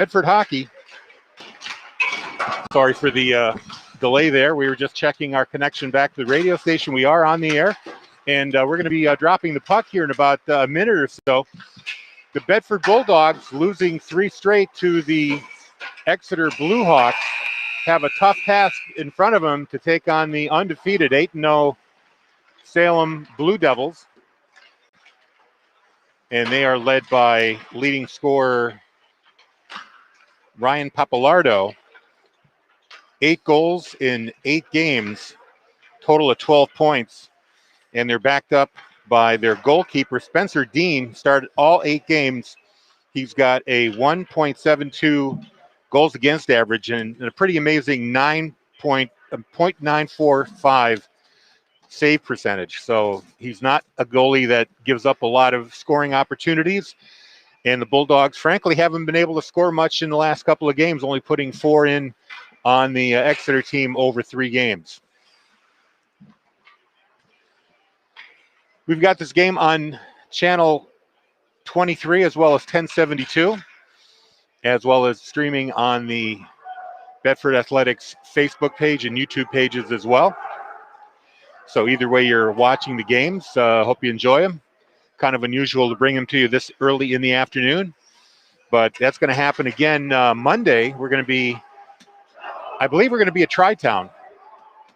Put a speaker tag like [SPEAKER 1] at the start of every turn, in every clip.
[SPEAKER 1] Bedford hockey. Sorry for the delay there. We were just checking our connection back to the radio station. We are on the air, and we're going to be dropping the puck here in about a minute or so. The Bedford Bulldogs, losing 3 straight to the Exeter Blue Hawks, have a tough task in front of them to take on the undefeated 8-0 Salem Blue Devils. And they are led by leading scorer Ryan Papalardo. 8 goals in 8 games, total of 12 points. And they're backed up by their goalkeeper, Spencer Dean, started all 8 games. He's got a 1.72 goals against average and a pretty amazing 0.945 save percentage. So he's not a goalie that gives up a lot of scoring opportunities. And the Bulldogs, frankly, haven't been able to score much in the last couple of games, only putting 4 in on the Exeter team over 3 games. We've got this game on channel 23 as well as 1072, as well as streaming on the Bedford Athletics Facebook page and YouTube pages as well. So either way you're watching the games, hope you enjoy them. Kind of unusual to bring them to you this early in the afternoon, but that's going to happen again Monday. We're going to be, I believe we're going to be at Tri-Town,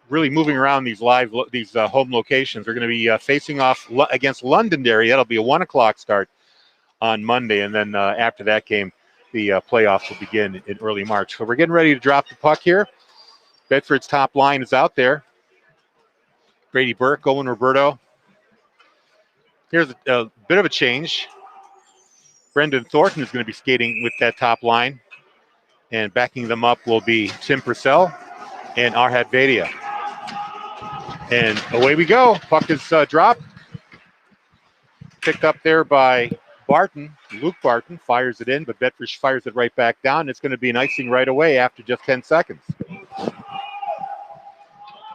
[SPEAKER 1] really moving around these home locations. We're going to be facing off against Londonderry. That'll be a 1 o'clock start on Monday, and then after that game, the playoffs will begin in early March. So we're getting ready to drop the puck here. Bedford's top line is out there. Brady Burke, Owen Roberto. Here's a bit of a change. Brendan Thornton is going to be skating with that top line, and backing them up will be Tim Purcell and Arhat Vadia. And away we go. Puck is dropped. Picked up there by Barton. Luke Barton fires it in, but Bedford fires it right back down. It's going to be an icing right away after just 10 seconds.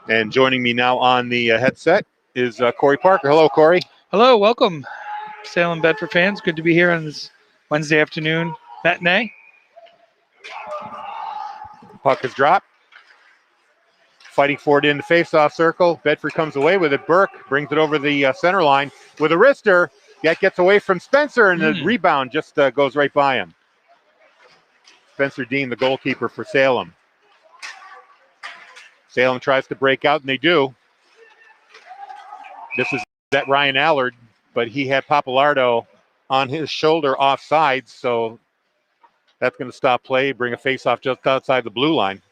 [SPEAKER 1] And joining me now on the headset is Corey Parker. Hello, Corey.
[SPEAKER 2] Hello, welcome, Salem Bedford fans. Good to be here on this Wednesday afternoon matinee.
[SPEAKER 1] Puck is dropped. Fighting for it in the face-off circle. Bedford comes away with it. Burke brings it over the center line with a wrister. That gets away from Spencer, and the rebound just goes right by him. Spencer Dean, the goalkeeper for Salem. Salem tries to break out, and they do. This is that Ryan Allard, but he had Papalardo on his shoulder offside, so that's going to stop play, bring a face-off just outside the blue line.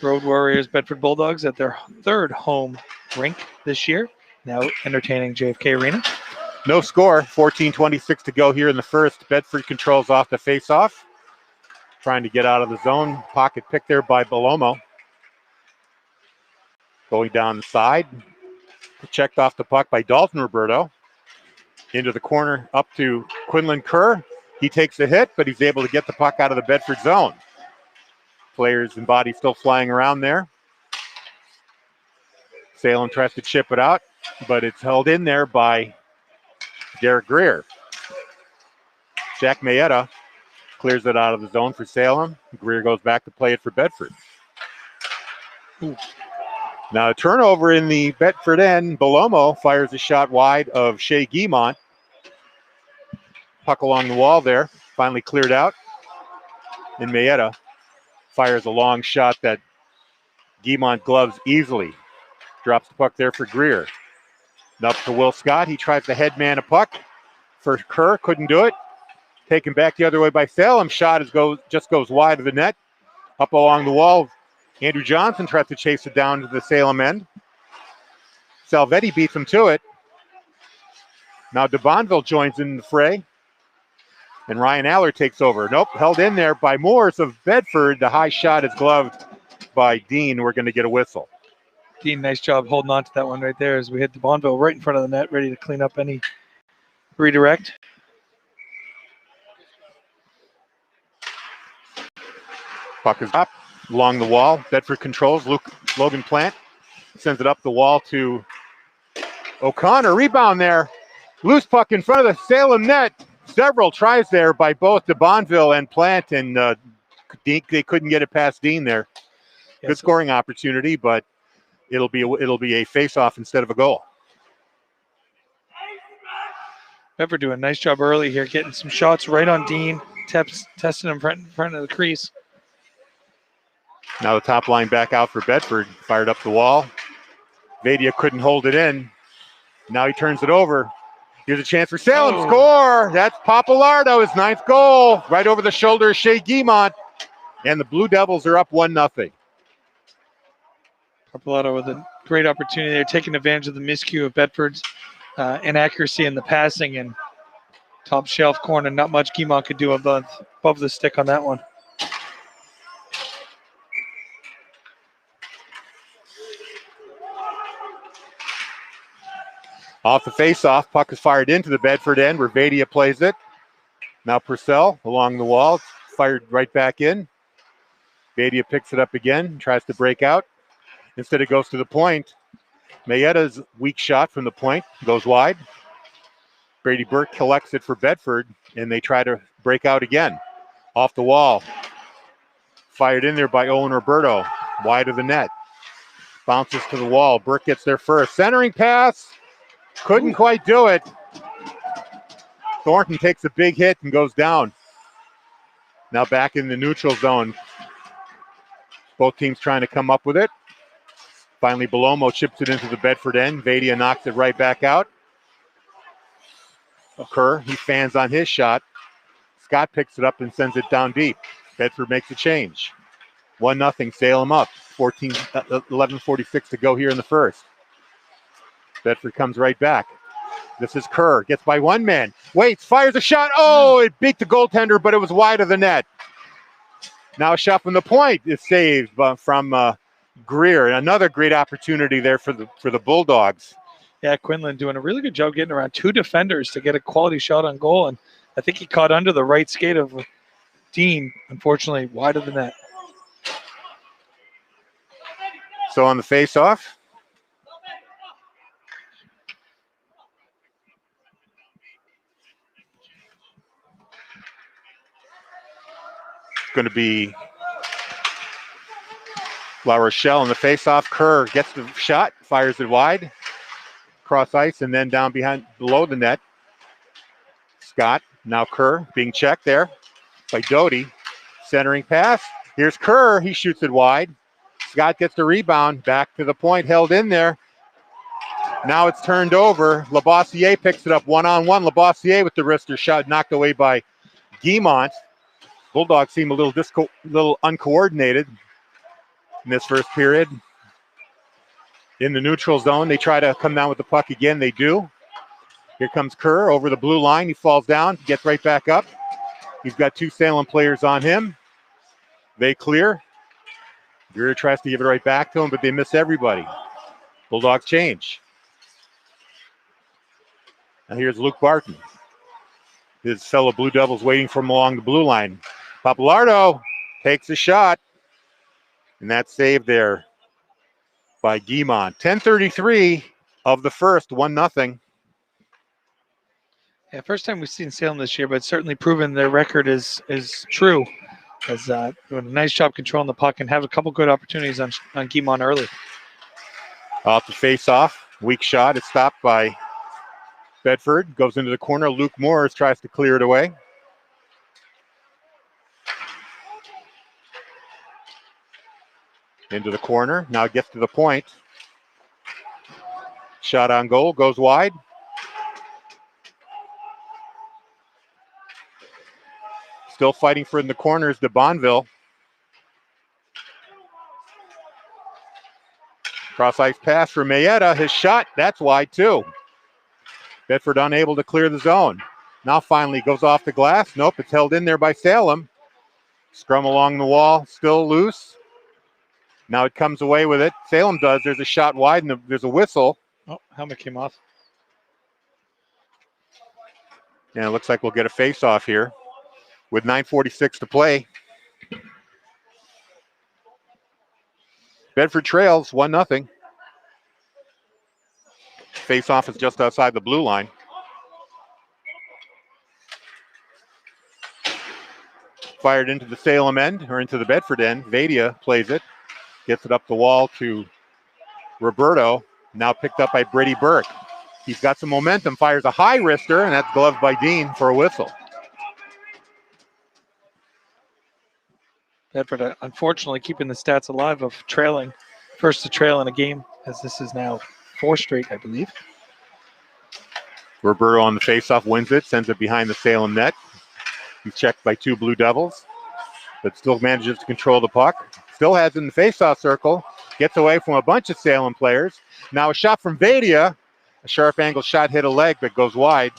[SPEAKER 2] Road Warriors Bedford Bulldogs at their 3rd home rink this year, now entertaining JFK Arena.
[SPEAKER 1] No score, 14:26 to go here in the first. Bedford controls off the face-off, trying to get out of the zone. Pocket pick there by Belomo. Going down the side, checked off the puck by Dalton Roberto. Into the corner, up to Quinlan Kerr. He takes a hit, but he's able to get the puck out of the Bedford zone. Players and body still flying around there. Salem tries to chip it out, but it's held in there by Derek Greer. Jack Mayetta clears it out of the zone for Salem. Greer goes back to play it for Bedford. Ooh. Now a turnover in the Bedford end. Belomo fires a shot wide of Shea Guimont. Puck along the wall there, finally cleared out. And Mayetta fires a long shot that Guimont gloves easily. Drops the puck there for Greer. Up to Will Scott. He tries to headman a puck for Kerr. Couldn't do it. Taken back the other way by Salem. Shot just goes wide of the net. Up along the wall. Andrew Johnson tries to chase it down to the Salem end. Salvetti beats him to it. Now DeBonville joins in the fray. And Ryan Allard takes over. Nope, held in there by Moores of Bedford. The high shot is gloved by Dean. We're going to get a whistle.
[SPEAKER 2] Dean, nice job holding on to that one right there as we hit DeBonville right in front of the net, ready to clean up any redirect.
[SPEAKER 1] Puck is up along the wall. Bedford controls. Logan Plant sends it up the wall to O'Connor. Rebound there. Loose puck in front of the Salem net. several tries there by both de Bonville and Plant, and they couldn't get it past Dean there.
[SPEAKER 2] Yes.
[SPEAKER 1] Good scoring opportunity, but it'll be a face-off instead of a goal.
[SPEAKER 2] Bedford doing a nice job early here, getting some shots right on Dean, testing him in front of the crease.
[SPEAKER 1] Now the top line back out for Bedford, fired up the wall. Vadia couldn't hold it in. Now he turns it over. Here's a chance for Salem.
[SPEAKER 2] Oh.
[SPEAKER 1] Score! That's Papalardo, his 9th goal. Right over the shoulder of Shea Guimont. And the Blue Devils are up 1-0.
[SPEAKER 2] Papalardo with a great opportunity there, taking advantage of the miscue of Bedford's inaccuracy in the passing, and top shelf corner. Not much Guimont could do above the stick on that one.
[SPEAKER 1] Off the face-off, puck is fired into the Bedford end where Vadia plays it. Now Purcell along the wall, fired right back in. Vadia picks it up again, tries to break out. Instead it goes to the point. Mayetta's weak shot from the point goes wide. Brady Burke collects it for Bedford, and they try to break out again. Off the wall. Fired in there by Owen Roberto, wide of the net. Bounces to the wall. Burke gets there first. Centering pass. Couldn't quite do it. Thornton takes a big hit and goes down. Now back in the neutral zone. Both teams trying to come up with it. Finally, Belomo chips it into the Bedford end. Vadia knocks it right back out. Kerr, he fans on his shot. Scott picks it up and sends it down deep. Bedford makes a change. 1-0, Salem up. 11:46 to go here in the first. Bedford comes right back. This is Kerr, gets by one man. Waits, fires a shot. Oh, it beat the goaltender, but it was wide of the net. Now a shot from the point is saved from Greer. Another great opportunity there for the Bulldogs.
[SPEAKER 2] Yeah, Quinlan doing a really good job getting around 2 defenders to get a quality shot on goal, and I think he caught under the right skate of Dean, unfortunately wide of the net.
[SPEAKER 1] So on the face-off, it's going to be La Rochelle on the face-off. Kerr gets the shot, fires it wide, cross ice, and then down below the net. Scott, now Kerr being checked there by Doty. Centering pass. Here's Kerr, he shoots it wide. Scott gets the rebound, back to the point, held in there. Now it's turned over. Labossiere picks it up one-on-one. Labossiere with the wrister shot, knocked away by Guimont. Bulldogs seem a little uncoordinated in this first period. In the neutral zone, they try to come down with the puck again. They do. Here comes Kerr over the blue line. He falls down, gets right back up. He's got 2 Salem players on him. They clear. Greer tries to give it right back to him, but they miss everybody. Bulldogs change. Now here's Luke Barton. His fellow Blue Devils waiting for him along the blue line. Papalardo takes a shot, and that's saved there by Guimont. 10:33 of the first, 1-0.
[SPEAKER 2] Yeah, first time we've seen Salem this year, but certainly proven their record is true. As doing a nice job controlling the puck and have a couple good opportunities on Guimont early.
[SPEAKER 1] Off the face-off, weak shot. It's stopped by Bedford. Goes into the corner. Luke Morris tries to clear it away. Into the corner. Now gets to the point. Shot on goal. Goes wide. Still fighting for in the corners, de Bonville. Cross ice pass for Mayetta. His shot, that's wide too. Bedford unable to clear the zone. Now finally goes off the glass. Nope, it's held in there by Salem. Scrum along the wall, still loose. Now it comes away with it. Salem does. There's a shot wide and there's a whistle.
[SPEAKER 2] Oh, helmet came off.
[SPEAKER 1] And it looks like we'll get a face-off here with 9:46 to play. Bedford trails 1-0. Face-off is just outside the blue line. Fired into the Salem end, or into the Bedford end. Vadia plays it. Gets it up the wall to Roberto. Now picked up by Brady Burke. He's got some momentum. Fires a high wrister, and that's gloved by Dean for a whistle.
[SPEAKER 2] Bedford, unfortunately, keeping the stats alive of trailing. First to trail in a game, as this is now 4 straight, I believe.
[SPEAKER 1] Roberto on the faceoff wins it, sends it behind the Salem net. He's checked by 2 Blue Devils, but still manages to control the puck. Still has it in the faceoff circle. Gets away from a bunch of Salem players. Now a shot from Vadia. A sharp angle shot hit a leg, but goes wide.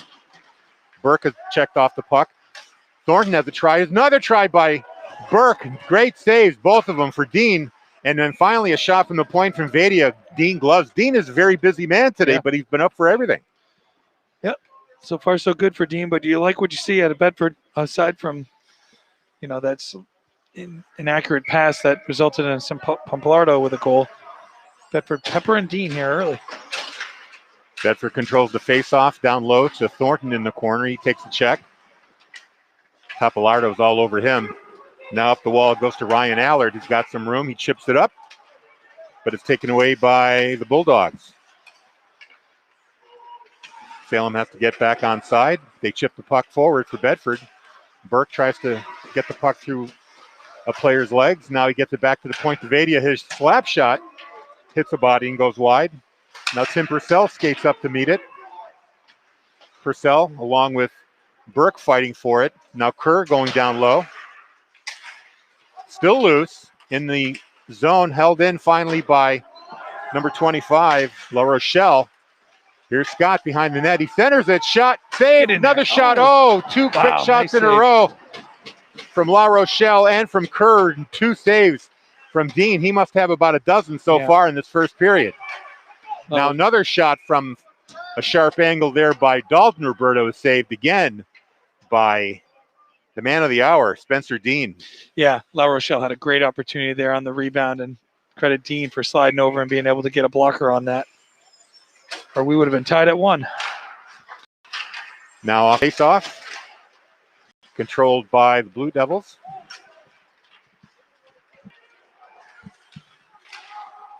[SPEAKER 1] Burke has checked off the puck. Thornton has a try. Another try by Burke. Great saves, both of them for Dean. And then finally a shot from the point from Vadia. Dean gloves. Dean is a very busy man today, but he's been up for everything.
[SPEAKER 2] Yep. So far, so good for Dean. But do you like what you see out of Bedford, aside from, that's an inaccurate pass that resulted in some Pompelardo with a goal? Bedford, Pepper, and Dean here early.
[SPEAKER 1] Bedford controls the face-off down low to Thornton in the corner. He takes the check. Papalardo's all over him. Now up the wall it goes to Ryan Allard. He's got some room. He chips it up, but it's taken away by the Bulldogs. Salem has to get back on side. They chip the puck forward for Bedford. Burke tries to get the puck through a player's legs. Now he gets it back to the point to Vadia. His slap shot hits a body and goes wide. Now Tim Purcell skates up to meet it. Purcell along with Burke fighting for it. Now Kerr going down low. Still loose in the zone, held in finally by number 25, La Rochelle. Here's Scott behind the net. He centers it. Shot, saved, another shot. Oh, 2 quick shots in a row from La Rochelle and from Kerr, and 2 saves from Dean. He must have about a dozen so far in this first period. Now another shot from a sharp angle there by Dalton Roberto is saved again by the man of the hour, Spencer Dean.
[SPEAKER 2] Yeah, La Rochelle had a great opportunity there on the rebound, and credit Dean for sliding over and being able to get a blocker on that, or we would have been tied at 1.
[SPEAKER 1] Now off face-off, controlled by the Blue Devils.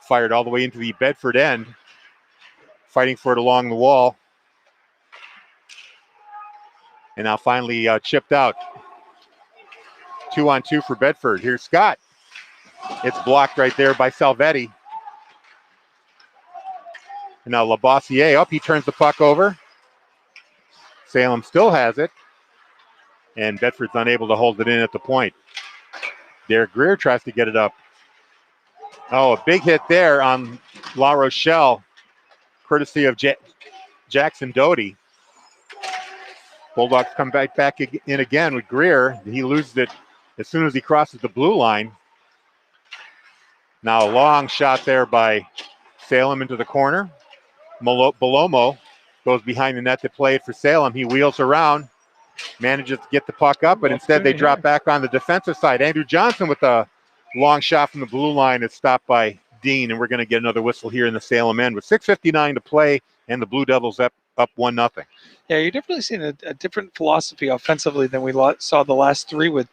[SPEAKER 1] Fired all the way into the Bedford end. Fighting for it along the wall. And now finally chipped out. 2-on-2 for Bedford. Here's Scott. It's blocked right there by Salvetti. And now Labossiere up. He turns the puck over. Salem still has it. And Bedford's unable to hold it in at the point. Derek Greer tries to get it up. Oh, a big hit there on La Rochelle, courtesy of Jackson Doty. Bulldogs come back in again with Greer. He loses it as soon as he crosses the blue line. Now a long shot there by Salem into the corner. Belomo goes behind the net to play it for Salem. He wheels around, manages to get the puck up, but instead they drop back on the defensive side. Andrew Johnson with a long shot from the blue line is stopped by Dean, and we're going to get another whistle here in the Salem end with 6:59 to play, and the Blue Devils up 1-0.
[SPEAKER 2] Yeah, you're definitely seeing a different philosophy offensively than we saw the last 3 with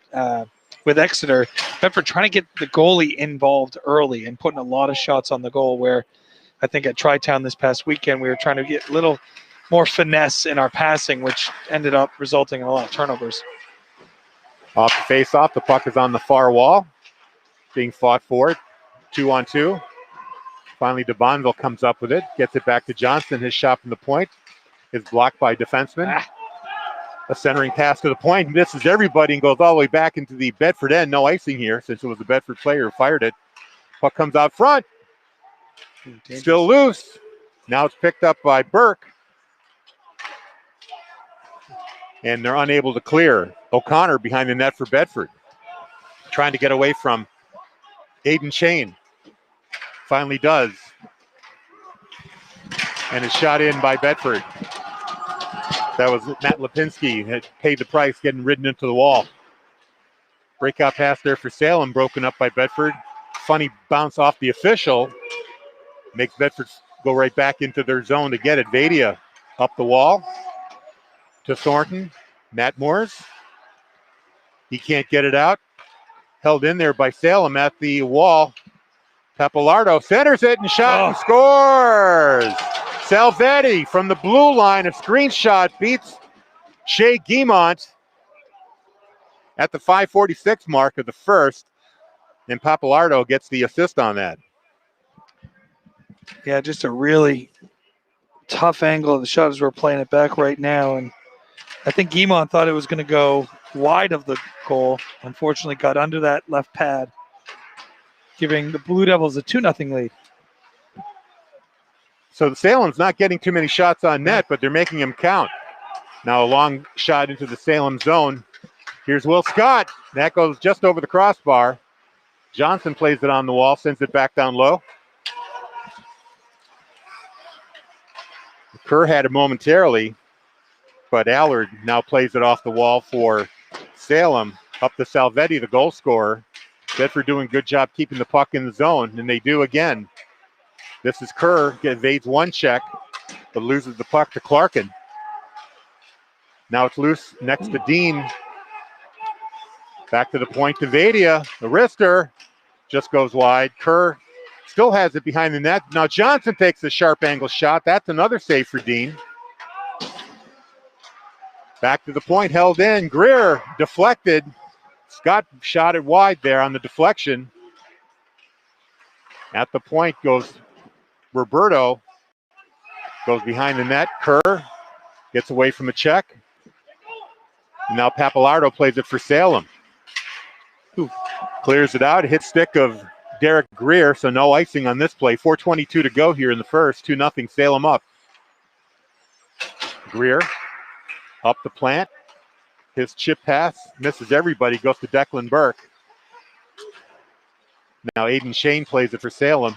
[SPEAKER 2] Exeter. Bedford trying to get the goalie involved early and putting a lot of shots on the goal, where I think at Tri-Town this past weekend we were trying to get a little more finesse in our passing, which ended up resulting in a lot of turnovers.
[SPEAKER 1] Off the face-off, the puck is on the far wall, being fought for it. 2-on-2. Finally, DeBonville comes up with it, gets it back to Johnston. His shot from the point is blocked by defenseman. A centering pass to the point, misses everybody and goes all the way back into the Bedford end. No icing here since it was the Bedford player who fired it. Puck comes out front. Still loose. Now it's picked up by Burke. And they're unable to clear. O'Connor behind the net for Bedford. Trying to get away from Aiden Chain. Finally does. And it's shot in by Bedford. That was Matt Lipinski, had paid the price, getting ridden into the wall. Breakout pass there for Salem, broken up by Bedford. Funny bounce off the official. Makes Bedford go right back into their zone to get it. Vadia up the wall to Thornton. Matt Moores. He can't get it out. Held in there by Salem at the wall. Pappalardo centers it and shot and scores. Salvetti from the blue line, a screenshot, beats Shea Guimont at the 5:46 mark of the first. And Pappalardo gets the assist on that.
[SPEAKER 2] Yeah, just a really tough angle of the shot as we're playing it back right now. And I think Guimont thought it was going to go wide of the goal. Unfortunately, got under that left pad, giving the Blue Devils a 2-0 lead.
[SPEAKER 1] So the Salem's not getting too many shots on net, but they're making them count. Now a long shot into the Salem zone. Here's Will Scott. That goes just over the crossbar. Johnson plays it on the wall, sends it back down low. Kerr had it momentarily, but Allard now plays it off the wall for Salem. Up to Salvetti, the goal scorer. Bedford doing a good job keeping the puck in the zone, and they do again. This is Kerr, evades one check, but loses the puck to Clarkin. Now it's loose next to Dean. Back to the point to Vadia. The wrister just goes wide. Kerr still has it behind the net. Now Johnson takes a sharp angle shot. That's another save for Dean. Back to the point, held in. Greer deflected. Scott shot it wide there on the deflection. At the point goes Roberto. Goes behind the net. Kerr gets away from a check. And now Pappalardo plays it for Salem. Clears it out. Hit stick of Derek Greer, so no icing on this play. 4:22 to go here in the first. 2-0 Salem up. Greer up the plant. His chip pass misses everybody. Goes to Declan Burke. Now Aiden Shane plays it for Salem.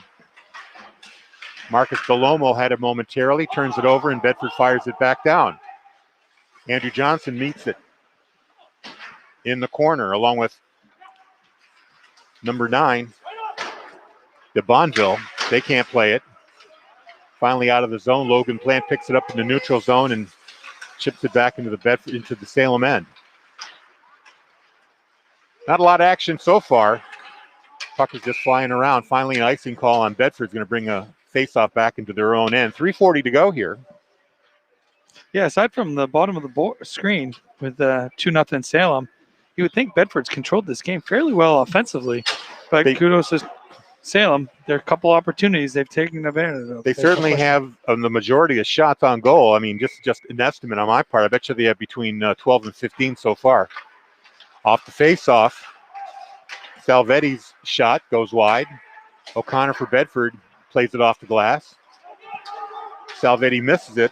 [SPEAKER 1] Marcus Delomo had it momentarily. Turns it over and Bedford fires it back down. Andrew Johnson meets it in the corner along with number 9, de Bonville. They can't play it. Finally out of the zone, Logan Plant picks it up in the neutral zone and chips it back into the Salem end. Not a lot of action so far. Puck is just flying around. Finally an icing call on Bedford is going to bring a face-off back into their own end. 3:40 to go here.
[SPEAKER 2] Yeah, aside from the bottom of the screen with 2-0 Salem, you would think Bedford's controlled this game fairly well offensively. But kudos to Salem. There are a couple opportunities they've taken advantage of.
[SPEAKER 1] They certainly have the majority of shots on goal. I mean, just an estimate on my part. I bet you they have between 12 and 15 so far. Off the face-off, Salvetti's shot goes wide. O'Connor for Bedford plays it off the glass. Salvetti misses it.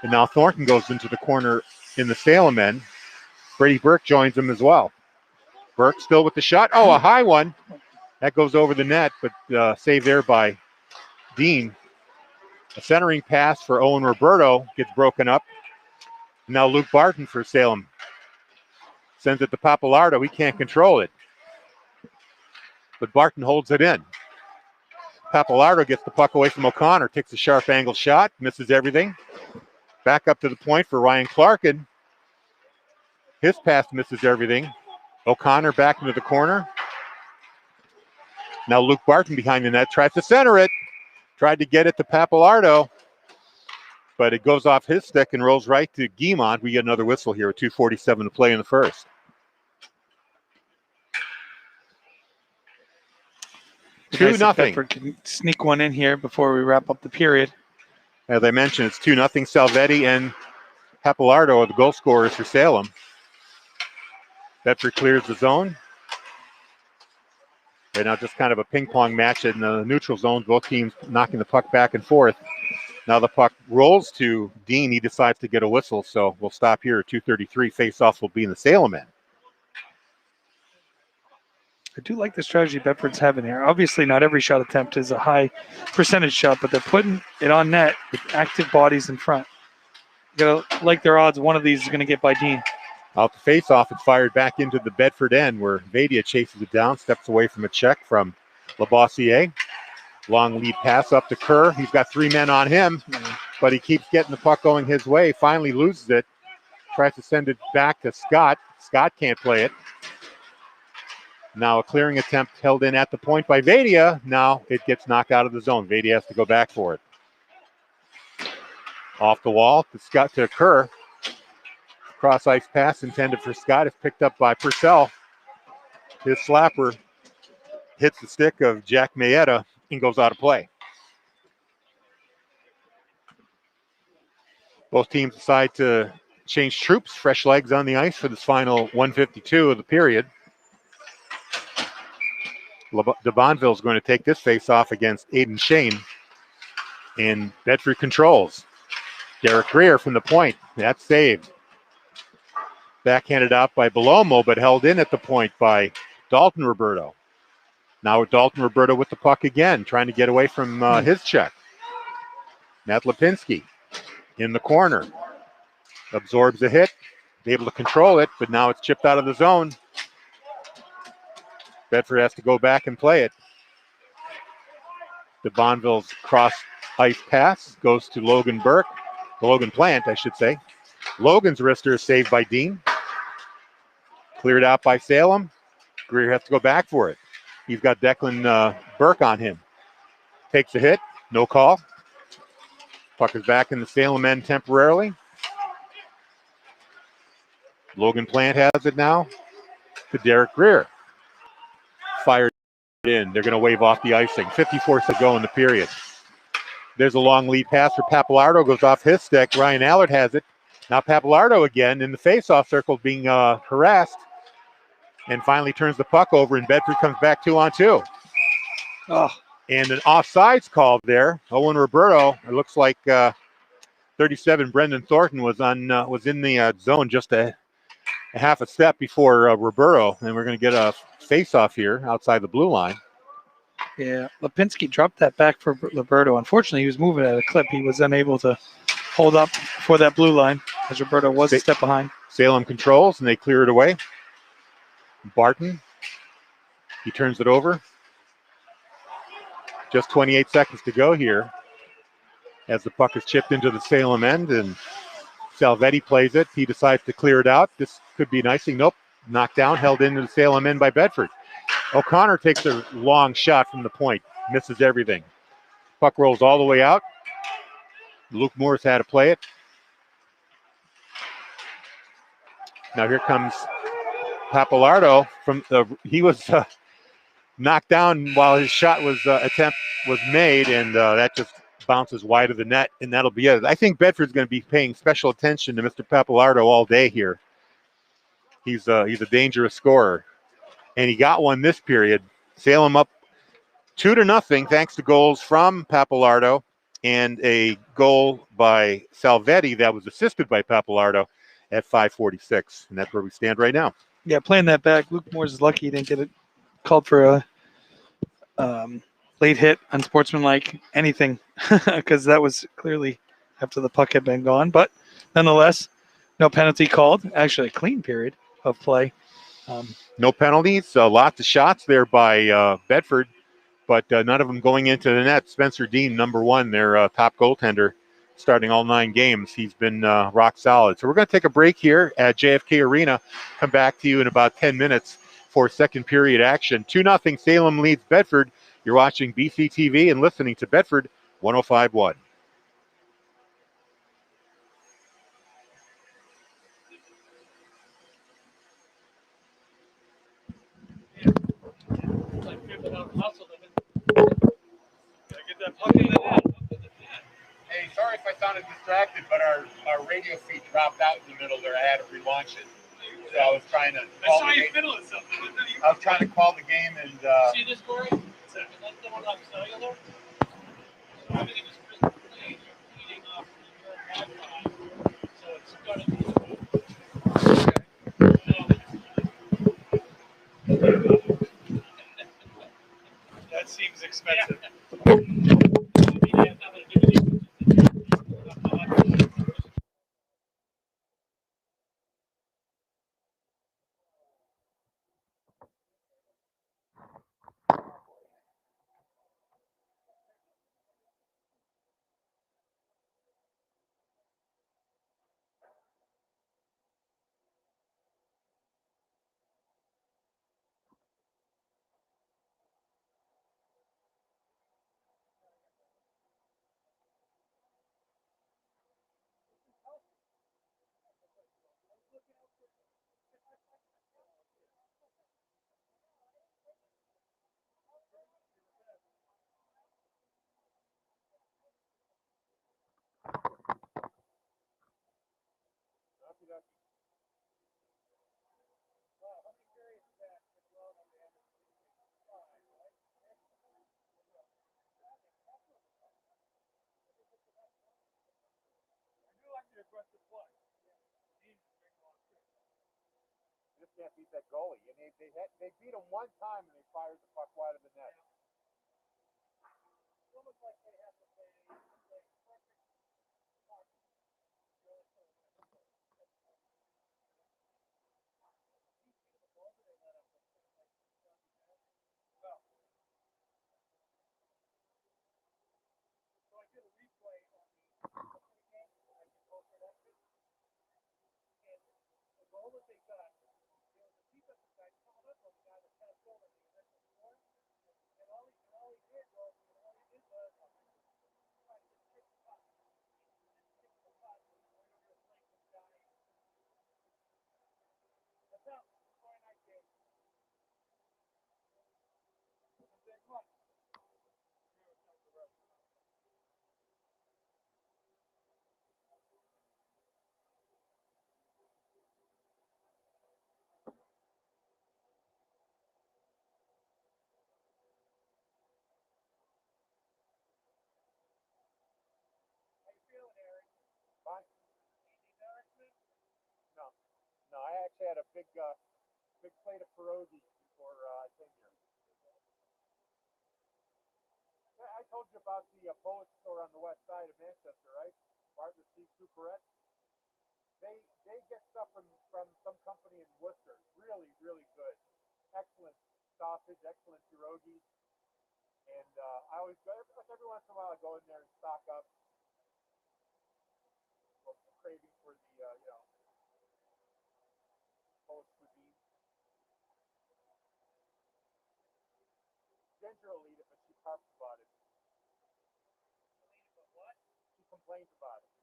[SPEAKER 1] And now Thornton goes into the corner in the Salem end. Brady Burke joins him as well. Burke still with the shot. Oh, a high one. That goes over the net, but saved there by Dean. A centering pass for Owen Roberto gets broken up. Now Luke Barton for Salem. Sends it to Pappalardo. He can't control it. But Barton holds it in. Pappalardo gets the puck away from O'Connor. Takes a sharp angle shot. Misses everything. Back up to the point for Ryan Clarkin. His pass misses everything. O'Connor back into the corner. Now Luke Barton behind the net. Tries to center it. Tried to get it to Pappalardo. But it goes off his stick and rolls right to Guimont. We get another whistle here with 2:47 to play in the first. Two nothing.
[SPEAKER 2] Bedford can sneak one in here before we wrap up the period.
[SPEAKER 1] As I mentioned, it's 2-0 Salvetti and Pappalardo are the goal scorers for Salem. Bedford clears the zone. Right now just kind of a ping pong match in the neutral zone. Both teams knocking the puck back and forth. Now the puck rolls to Dean. He decides to get a whistle, so we'll stop here. 2:33 face-off will be in the Salem end.
[SPEAKER 2] I do like the strategy Bedford's having here. Obviously, not every shot attempt is a high percentage shot, but they're putting it on net with active bodies in front. You gotta like their odds. One of these is going to get by Dean.
[SPEAKER 1] Out the face-off, it's fired back into the Bedford end where Vadia chases it down, steps away from a check from Labossiere. Long lead pass up to Kerr. He's got 3 men on him, but he keeps getting the puck going his way. Finally loses it. Tries to send it back to Scott. Scott can't play it. Now a clearing attempt held in at the point by Vadia. Now it gets knocked out of the zone. Vadia has to go back for it. Off the wall to Scott to Kerr. Cross ice pass intended for Scott is picked up by Purcell. His slapper hits the stick of Jack Mayetta and goes out of play. Both teams decide to change troops, fresh legs on the ice for this final 152 of the period. De Bonville is going to take this face-off against Aiden Shane. And Bedford controls. Derek Greer from the point. That's saved. Backhanded out by Belomo, but held in at the point by Dalton Roberto. Now Dalton Roberto with the puck again, trying to get away from his check. Matt Lipinski in the corner. Absorbs a hit. Able to control it, but now it's chipped out of the zone. Bedford has to go back and play it. De Bonville's cross ice pass goes to Logan Plant, I should say. Logan's wrister is saved by Dean. Cleared out by Salem. Greer has to go back for it. He's got Declan Burke on him. Takes a hit, no call. Puck is back in the Salem end temporarily. Logan Plant has it now to Derek Greer. Fired in. They're going to wave off the icing. 54 to go in the period. There's a long lead pass for Papalardo. Goes off his stick. Ryan Allard has it. Now Papalardo again in the face-off circle being harassed. And finally turns the puck over, and Bedford comes back 2-on-2.
[SPEAKER 2] Oh.
[SPEAKER 1] And an offsides call there. Owen Roberto, it looks like 37 Brendan Thornton was in the zone just a half a step before Roberto. And we're going to get a face-off here outside the blue line.
[SPEAKER 2] Yeah, Lipinski dropped that back for Roberto. Unfortunately, he was moving at a clip. He was unable to hold up for that blue line as Roberto was a step behind.
[SPEAKER 1] Salem controls, and they clear it away. Barton, he turns it over. Just 28 seconds to go here as the puck is chipped into the Salem end, and Salvetti plays it. He decides to clear it out. This could be an icing. Nope. Knocked down, held into the Salem end by Bedford. O'Connor takes a long shot from the point. Misses everything. Puck rolls all the way out. Luke Morris had to play it. Now here comes Papalardo. He was knocked down while his shot attempt was made, and that just bounces wide of the net, and that'll be it. I think Bedford's going to be paying special attention to Mr. Papalardo all day here. He's a dangerous scorer, and he got one this period. Salem up 2-0 thanks to goals from Papalardo and a goal by Salvetti that was assisted by Papalardo at 5:46, and that's where we stand right now.
[SPEAKER 2] Yeah, playing that back, Luke Moore's is lucky he didn't get it called for a late hit, unsportsmanlike, anything, because that was clearly after the puck had been gone. But nonetheless, no penalty called. Actually, a clean period of play.
[SPEAKER 1] No penalties, lots of shots there by Bedford, but none of them going into the net. Spencer Dean, number one, their top goaltender, starting all 9 games. He's been rock solid. So we're going to take a break here at JFK Arena. Come back to you in about 10 minutes for second period action. 2-0 Salem leads Bedford. You're watching BCTV and listening to Bedford 105.1. Hey, sorry if I sounded distracted, but our radio feed dropped out in the middle there. I had to relaunch it. So I was trying to call the game. I was trying to call the game and
[SPEAKER 3] see this, Corey? That's the one on cellular. So everything is crystal clean. You're feeding off your Wi-Fi. So it's gonna be
[SPEAKER 2] That seems expensive.
[SPEAKER 3] They press the play. He needs to bring him on too.
[SPEAKER 1] You just can't beat that goalie. And they beat him one time and they fired the puck wide of the net.
[SPEAKER 3] It's almost like they have to play perfect hockey. Really so win. These people, the balls that they let up, like well. So I did a replay on the game. I can go for that too. And the goal that they got, there was a defensive guy coming up on the guy that passed over the initial score. And all he did was try to just kick the puck. Just kick the puck and went over his leg and died. That's how Friday night game. And then what? How you feeling, Eric?
[SPEAKER 1] Fine.
[SPEAKER 3] Any nourishment?
[SPEAKER 1] No. No, I actually had a big plate of pierogies before I came here. Yeah, I told you about the Polish store on the west side of Manchester, right? Barbara Steve Superette. They get stuff from some company in Worcester. Really, really good. Excellent sausage, excellent pierogies. And I always go, every once in a while I go in there and stock up. Well, craving for the, Polish cuisine. Ginger will eat it, but she carps about it.
[SPEAKER 3] But what?
[SPEAKER 1] She complains about it.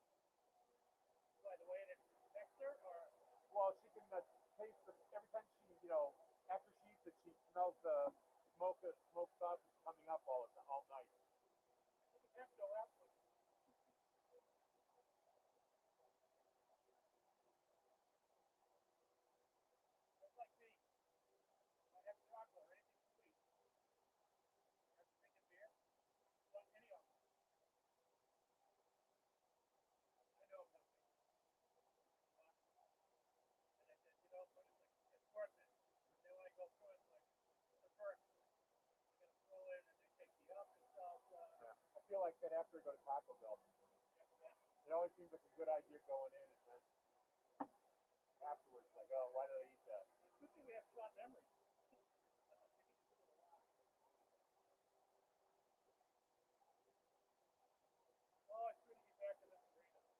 [SPEAKER 3] By the way it affects her, or?
[SPEAKER 1] Well, she can taste the, every time she, after she eats it, she smells the smoked sausage coming up all night.
[SPEAKER 3] Look at that, though, absolutely. That's like me. I have chocolate or anything sweet. I have to drink a beer. Not any of them. I know I'm not me. And I said, but it's like, it's worth it. And then when I go through it, it's like, the first, you gotta throw in and they take the up and stuff.
[SPEAKER 1] I feel like that after I go to Taco Bell. It always seems like a good idea going in, and then afterwards, like, oh, why did I eat that?
[SPEAKER 3] It's good thing we have short memories. Oh, it's good to get back to this arena.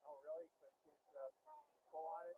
[SPEAKER 1] Oh, really? So you can't pull on it?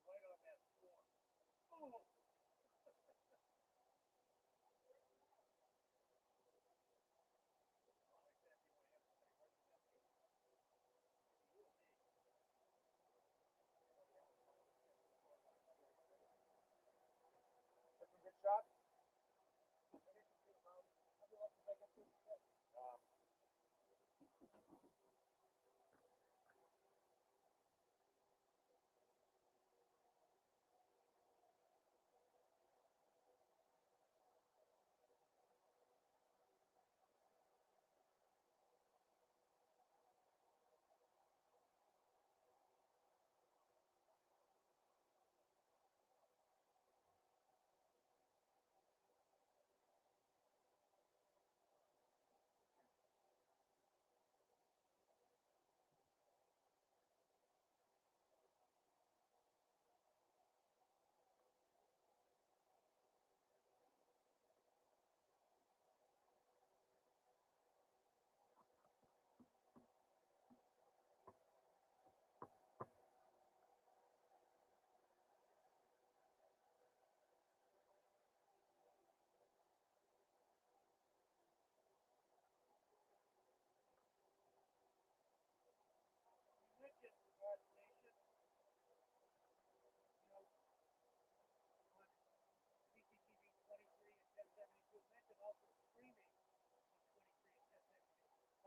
[SPEAKER 3] Right on that storm. Oh!
[SPEAKER 1] That's a good shot?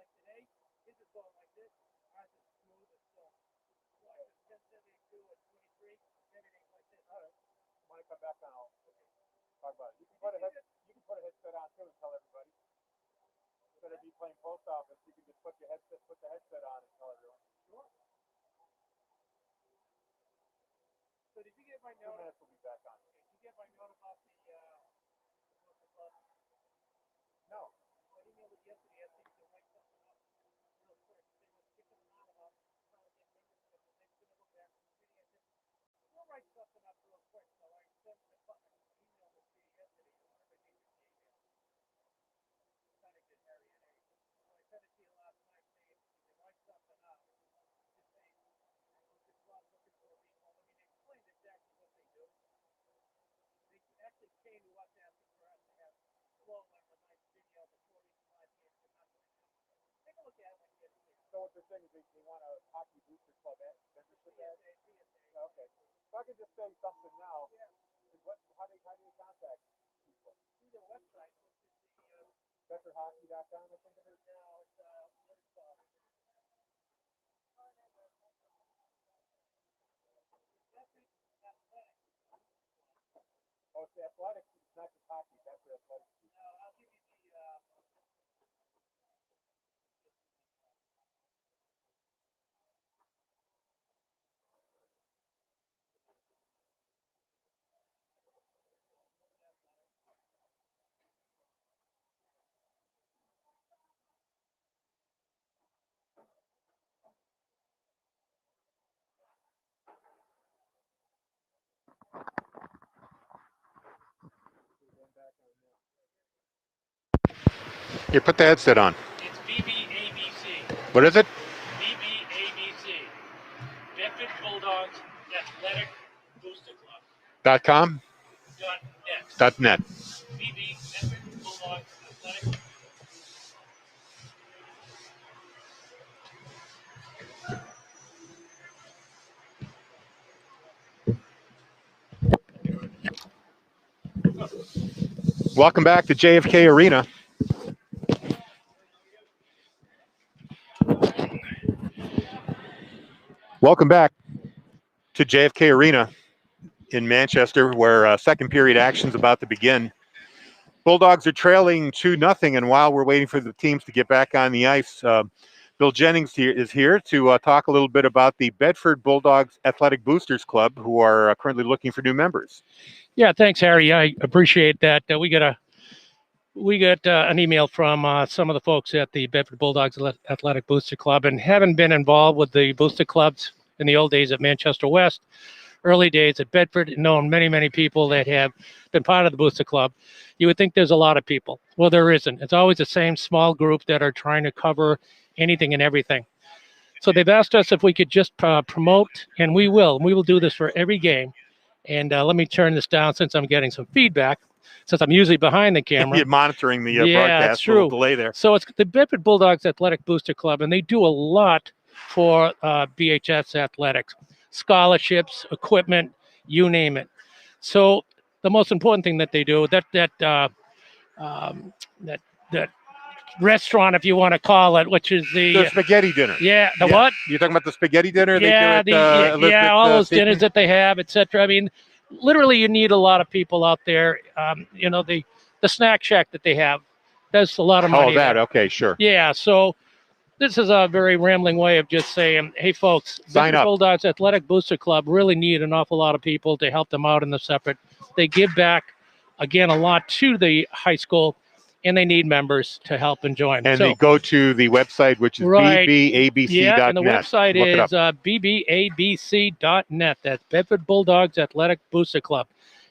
[SPEAKER 3] like today, his is going like this. Ours is smooth and slow. Like 1072 and 23, then it ain't like this.
[SPEAKER 4] All right. Want to come back on? I'll talk about it. You can put a headset on too and tell everybody. Instead of you playing post office, you can just put the headset on and tell everyone.
[SPEAKER 3] Sure. So did you get my
[SPEAKER 4] 2
[SPEAKER 3] note?
[SPEAKER 4] minutes, we'll be back on.
[SPEAKER 3] Did you get my note about the club?
[SPEAKER 4] No.
[SPEAKER 3] I emailed it yesterday. I think you can write something up real quick. They were kicking them out about trying to get members in it, but they couldn't look back at the video. I said, we'll write something up real quick. So I sent the fucking email to you yesterday. You remember they did the email. Kind of good Harry and A. So I sent it to you last night saying if you can write something up, just saying this club looking for a remodel. I mean, they explained exactly what they do. They actually came to us asking for us to have flow like a nice video before each 5 games. They're not doing that. Take a look at it when you get a chance.
[SPEAKER 4] So what they're saying is they want a hockey booster club membership ad?
[SPEAKER 3] PSA.
[SPEAKER 4] Okay. So I can just say something now.
[SPEAKER 3] Yeah.
[SPEAKER 4] How do you contact people?
[SPEAKER 3] See the website, which is the
[SPEAKER 4] BetterHockey.com, I think it is.
[SPEAKER 3] now it's what it's called.
[SPEAKER 4] Oh, it's the athletics. It's not just hockey. That's the athletics.
[SPEAKER 3] No, I'll give you the
[SPEAKER 1] Here, put the headset on.
[SPEAKER 3] it's BBABC.
[SPEAKER 1] What is it?
[SPEAKER 3] BBABC. Bedford Bulldogs Athletic Booster Club.
[SPEAKER 1] .com?
[SPEAKER 3] .net.
[SPEAKER 1] .net.
[SPEAKER 3] BB Bedford Bulldogs Athletic.
[SPEAKER 1] Welcome back to JFK Arena. Welcome back to JFK Arena in Manchester, where second period action is about to begin. Bulldogs are trailing 2-0, and while we're waiting for the teams to get back on the ice, Bill Jennings is here to talk a little bit about the Bedford Bulldogs Athletic Boosters Club, who are currently looking for new members.
[SPEAKER 5] Yeah, thanks, Harry. I appreciate that. We got an email from some of the folks at the Bedford Bulldogs Athletic Booster Club, and having been involved with the booster clubs in the old days at Manchester West, early days at Bedford, and known many, many people that have been part of the booster club, you would think there's a lot of people. Well, there isn't. It's always the same small group that are trying to cover anything and everything. So they've asked us if we could just promote, and we will. We will do this for every game. And let me turn this down since I'm getting some feedback, since I'm usually behind the camera.
[SPEAKER 1] You're monitoring the
[SPEAKER 5] Yeah,
[SPEAKER 1] broadcast.
[SPEAKER 5] it's true.
[SPEAKER 1] A little delay there.
[SPEAKER 5] So it's the Bedford Bulldogs Athletic Booster Club, and they do a lot for BHS athletics, scholarships, equipment, you name it. So the most important thing that they do, that restaurant, if you want to call it, which is
[SPEAKER 1] The spaghetti dinner.
[SPEAKER 5] yeah, the
[SPEAKER 1] Yeah.
[SPEAKER 5] what?
[SPEAKER 1] You're talking about the spaghetti dinner
[SPEAKER 5] Yeah,
[SPEAKER 1] they do at Elizabeth,
[SPEAKER 5] all those
[SPEAKER 1] Seton?
[SPEAKER 5] dinners that they have, etc. I mean, literally, you need a lot of people out there. The snack shack that they have, there's a lot of money.
[SPEAKER 1] Oh, that.
[SPEAKER 5] there.
[SPEAKER 1] Okay, sure.
[SPEAKER 5] Yeah, so this is a very rambling way of just saying, hey, folks,
[SPEAKER 1] Sign
[SPEAKER 5] Bedford
[SPEAKER 1] up.
[SPEAKER 5] Bulldogs Athletic Booster Club really need an awful lot of people to help them out in the separate. They give back, again, a lot to the high school, and they need members to help and join.
[SPEAKER 1] And
[SPEAKER 5] so,
[SPEAKER 1] they go to the website, which is
[SPEAKER 5] Right.
[SPEAKER 1] bbabc.net.
[SPEAKER 5] yeah, and the website
[SPEAKER 1] Look it
[SPEAKER 5] is
[SPEAKER 1] up.
[SPEAKER 5] bbabc.net. That's Bedford Bulldogs Athletic Booster Club.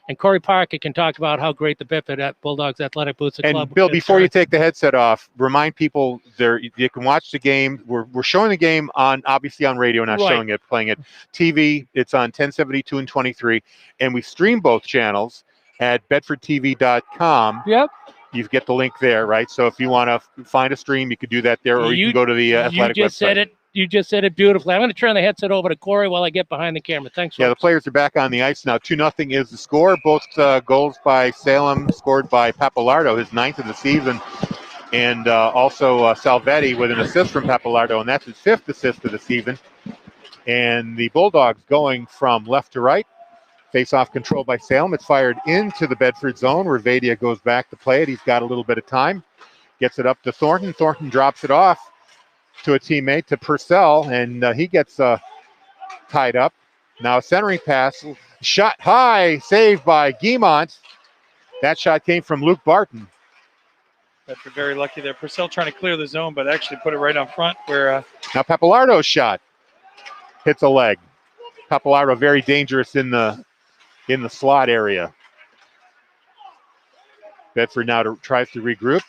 [SPEAKER 5] And Corey Parker can talk about how great the Bedford Bulldogs Athletic Booster Club
[SPEAKER 1] And Bill,
[SPEAKER 5] is.
[SPEAKER 1] before you take the headset off, remind people you can watch the game. We're showing the game obviously on radio, not
[SPEAKER 5] Right.
[SPEAKER 1] showing it, playing it. TV, it's on 1072 and 23. And we stream both channels at bedfordtv.com.
[SPEAKER 5] Yep.
[SPEAKER 1] You get the link there, right? So if you want to find a stream, you could do that there, or you can go to the athletic
[SPEAKER 5] You just
[SPEAKER 1] website.
[SPEAKER 5] said it. You just said it beautifully. I'm going to turn the headset over to Corey while I get behind the camera. Thanks,
[SPEAKER 1] Yeah, the
[SPEAKER 5] folks.
[SPEAKER 1] players are back on the ice now. 2-0 is the score. Both goals by Salem, scored by Papalardo, his 9th of the season. and also Salvetti with an assist from Pappalardo, and that's his 5th assist of the season. And the Bulldogs going from left to right. Face-off control by Salem. It's fired into the Bedford zone where Vadia goes back to play it. He's got a little bit of time. Gets it up to Thornton. Thornton drops it off to a teammate, to Purcell, and he gets tied up. Now a centering pass. Shot high. Saved by Guimont. That shot came from Luke Barton.
[SPEAKER 2] Bedford very lucky there. Purcell trying to clear the zone, but actually put it right on front where...
[SPEAKER 1] Now Pappalardo's shot hits a leg. Pappalardo very dangerous in the slot area. Bedford now tries to regroup.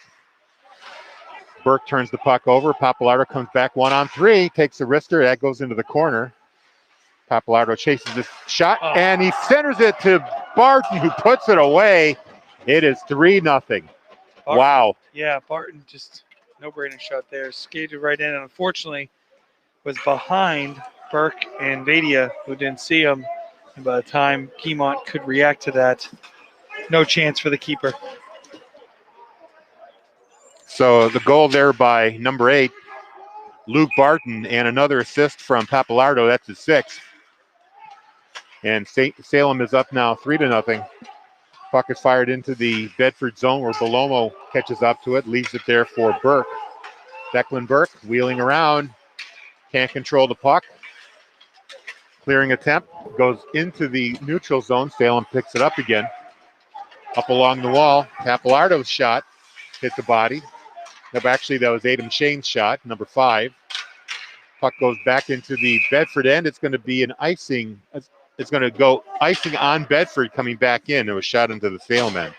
[SPEAKER 1] Burke turns the puck over. Pappalardo comes back 1-on-3, takes a wrister. That goes into the corner. Pappalardo chases the shot, and he centers it to Barton, who puts it away. It is 3-0. Wow.
[SPEAKER 2] Yeah, Barton just no-brainer shot there. Skated right in, and unfortunately was behind Burke and Vadia, who didn't see him. And by the time Guimont could react to that, no chance for the keeper.
[SPEAKER 1] So the goal there by number 8, Luke Barton, and another assist from Pappalardo. That's his 6th. And Salem is up now 3-0. Puck is fired into the Bedford zone where Belomo catches up to it, leaves it there for Burke. Declan Burke wheeling around, can't control the puck. Clearing attempt, goes into the neutral zone. Salem picks it up again. Up along the wall, Pappalardo's shot hit the body. Actually, that was Adam Shane's shot, number 5. Puck goes back into the Bedford end. It's going to be an icing. It's going to go icing on Bedford coming back in. It was shot into the Salem end.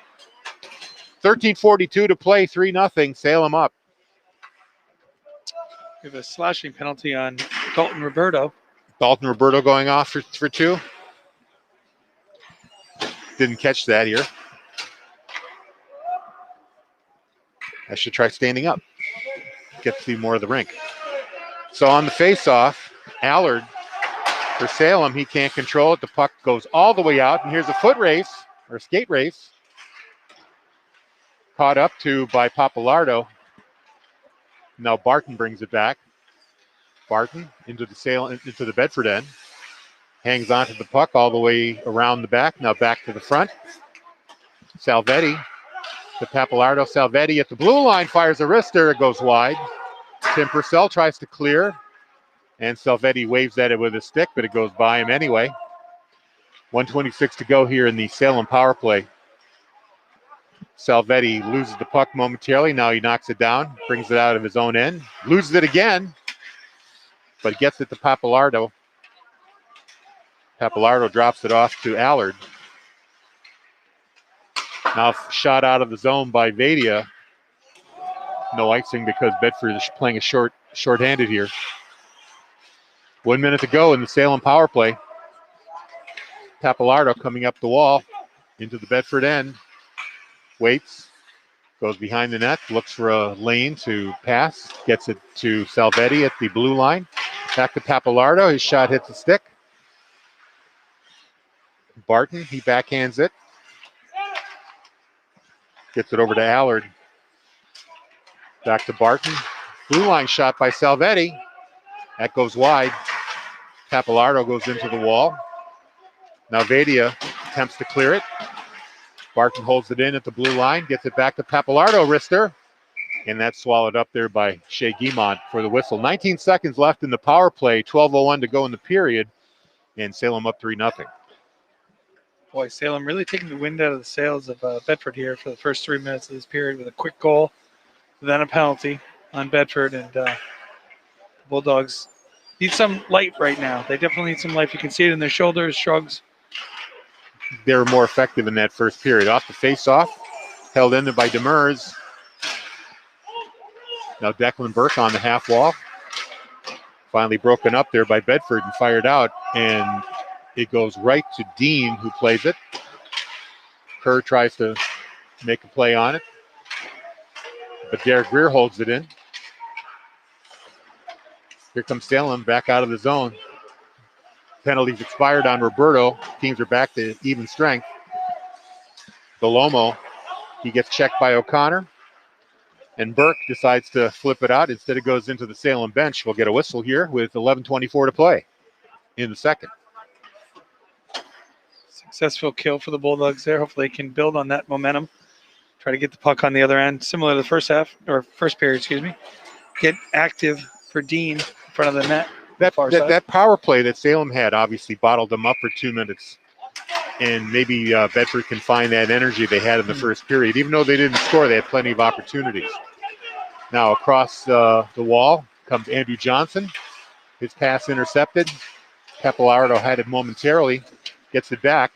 [SPEAKER 1] 13:42 to play, 3-0. Salem up.
[SPEAKER 2] We have a slashing penalty on Dalton Roberto.
[SPEAKER 1] Dalton Roberto going off for 2. Didn't catch that here. I should try standing up. Get to see more of the rink. So on the face-off, Allard for Salem, he can't control it. The puck goes all the way out, and here's a foot race, or a skate race. Caught up to by Pappalardo. Now Barton brings it back. Barton into the Bedford end. Hangs onto the puck all the way around the back. Now back to the front. Salvetti to Pappalardo. Salvetti at the blue line fires a wrister. It goes wide. Tim Purcell tries to clear, and Salvetti waves at it with a stick, but it goes by him anyway. 1:26 to go here in the Salem power play. Salvetti loses the puck momentarily. Now he knocks it down, brings it out of his own end, loses it again, but gets it to Pappalardo. Pappalardo drops it off to Allard. Now shot out of the zone by Vadia. No icing because Bedford is playing a short-handed here. 1 minute to go in the Salem power play. Pappalardo coming up the wall into the Bedford end. Waits, goes behind the net, looks for a lane to pass, gets it to Salvetti at the blue line. Back to Pappalardo, his shot hits the stick. Barton, he backhands it. Gets it over to Allard. Back to Barton. Blue line shot by Salvetti. That goes wide. Pappalardo goes into the wall. Now Vadia attempts to clear it. Barton holds it in at the blue line, gets it back to Pappalardo, wrister, and that's swallowed up there by Shea Guimont for the whistle. 19 seconds left in the power play, 12:01 to go in the period, and Salem up 3-0.
[SPEAKER 2] Boy, Salem really taking the wind out of the sails of Bedford here for the first 3 minutes of this period with a quick goal, then a penalty on Bedford, and Bulldogs need some light right now. They definitely need some life. You can see it in their shoulders, shrugs.
[SPEAKER 1] They were more effective in that first period. Off the face-off, held in there by Demers. Now Declan Burke on the half wall. Finally broken up there by Bedford and fired out, and it goes right to Dean, who plays it. Kerr tries to make a play on it, but Derek Greer holds it in. Here comes Salem back out of the zone. Penalties expired on Roberto. Teams are back to even strength. Belomo, he gets checked by O'Connor. And Burke decides to flip it out. Instead, it goes into the Salem bench. We'll get a whistle here with 11:24 to play in the second.
[SPEAKER 2] Successful kill for the Bulldogs there. Hopefully they can build on that momentum. Try to get the puck on the other end, similar to the first half, or first period, excuse me. Get active for Dean in front of the net.
[SPEAKER 1] That power play that Salem had obviously bottled them up for 2 minutes. And maybe Bedford can find that energy they had in the first period. Even though they didn't score, they had plenty of opportunities. Now across the wall comes Andrew Johnson. His pass intercepted. Capillardo had it momentarily. Gets it back.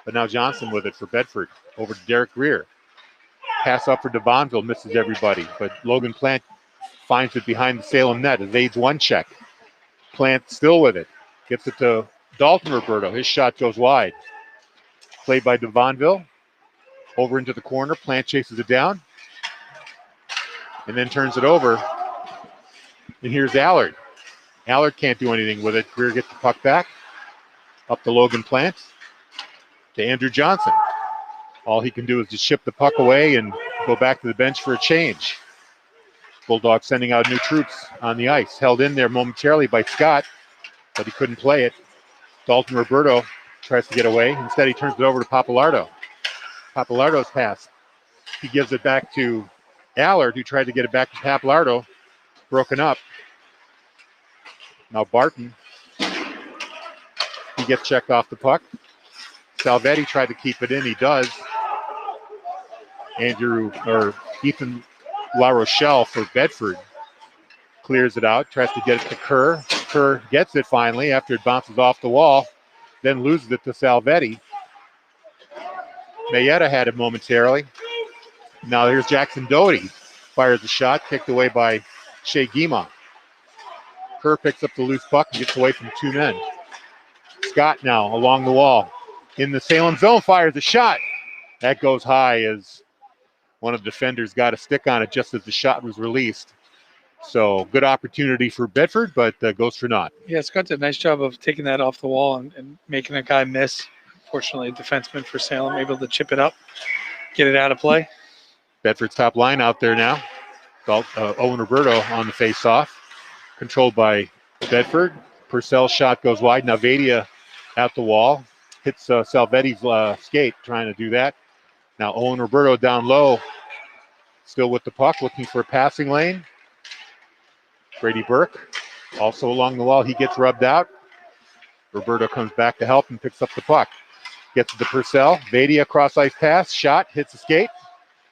[SPEAKER 1] But now Johnson with it for Bedford. Over to Derek Greer. Pass up for DeBonville. Misses everybody. But Logan Plant finds it behind the Salem net. Evades one check. Plant still with it. Gets it to Dalton Roberto. His shot goes wide. Played by DeVonville. Over into the corner. Plant chases it down. And then turns it over. And here's Allard. Allard can't do anything with it. Greer gets the puck back. Up to Logan Plant. To Andrew Johnson. All he can do is just ship the puck away and go back to the bench for a change. Bulldogs sending out new troops on the ice. Held in there momentarily by Scott, but he couldn't play it. Dalton Roberto tries to get away. Instead, he turns it over to Pappalardo. Pappalardo's pass. He gives it back to Allard, who tried to get it back to Pappalardo. Broken up. Now Barton. He gets checked off the puck. Salvetti tried to keep it in. He does. Ethan La Rochelle for Bedford clears it out, tries to get it to Kerr. Kerr gets it finally after it bounces off the wall, then loses it to Salvetti. Mayetta had it momentarily. Now here's Jackson Doty. Fires the shot, kicked away by Shea Guimont. Kerr picks up the loose puck and gets away from 2 men. Scott now along the wall. In the Salem zone, fires the shot. That goes high as one of the defenders got a stick on it just as the shot was released. So good opportunity for Bedford, but goes for naught.
[SPEAKER 2] Yeah, Scott did a nice job of taking that off the wall and making a guy miss. Fortunately, defenseman for Salem able to chip it up, get it out of play.
[SPEAKER 1] Bedford's top line out there now. Owen Roberto on the face-off. Controlled by Bedford. Purcell's shot goes wide. Now Vadia at the wall. Hits Salvetti's skate trying to do that. Now Owen Roberto down low. Still with the puck, looking for a passing lane. Brady Burke also along the wall. He gets rubbed out. Roberto comes back to help and picks up the puck. Gets it to Purcell. Vadia cross-ice pass. Shot. Hits the skate.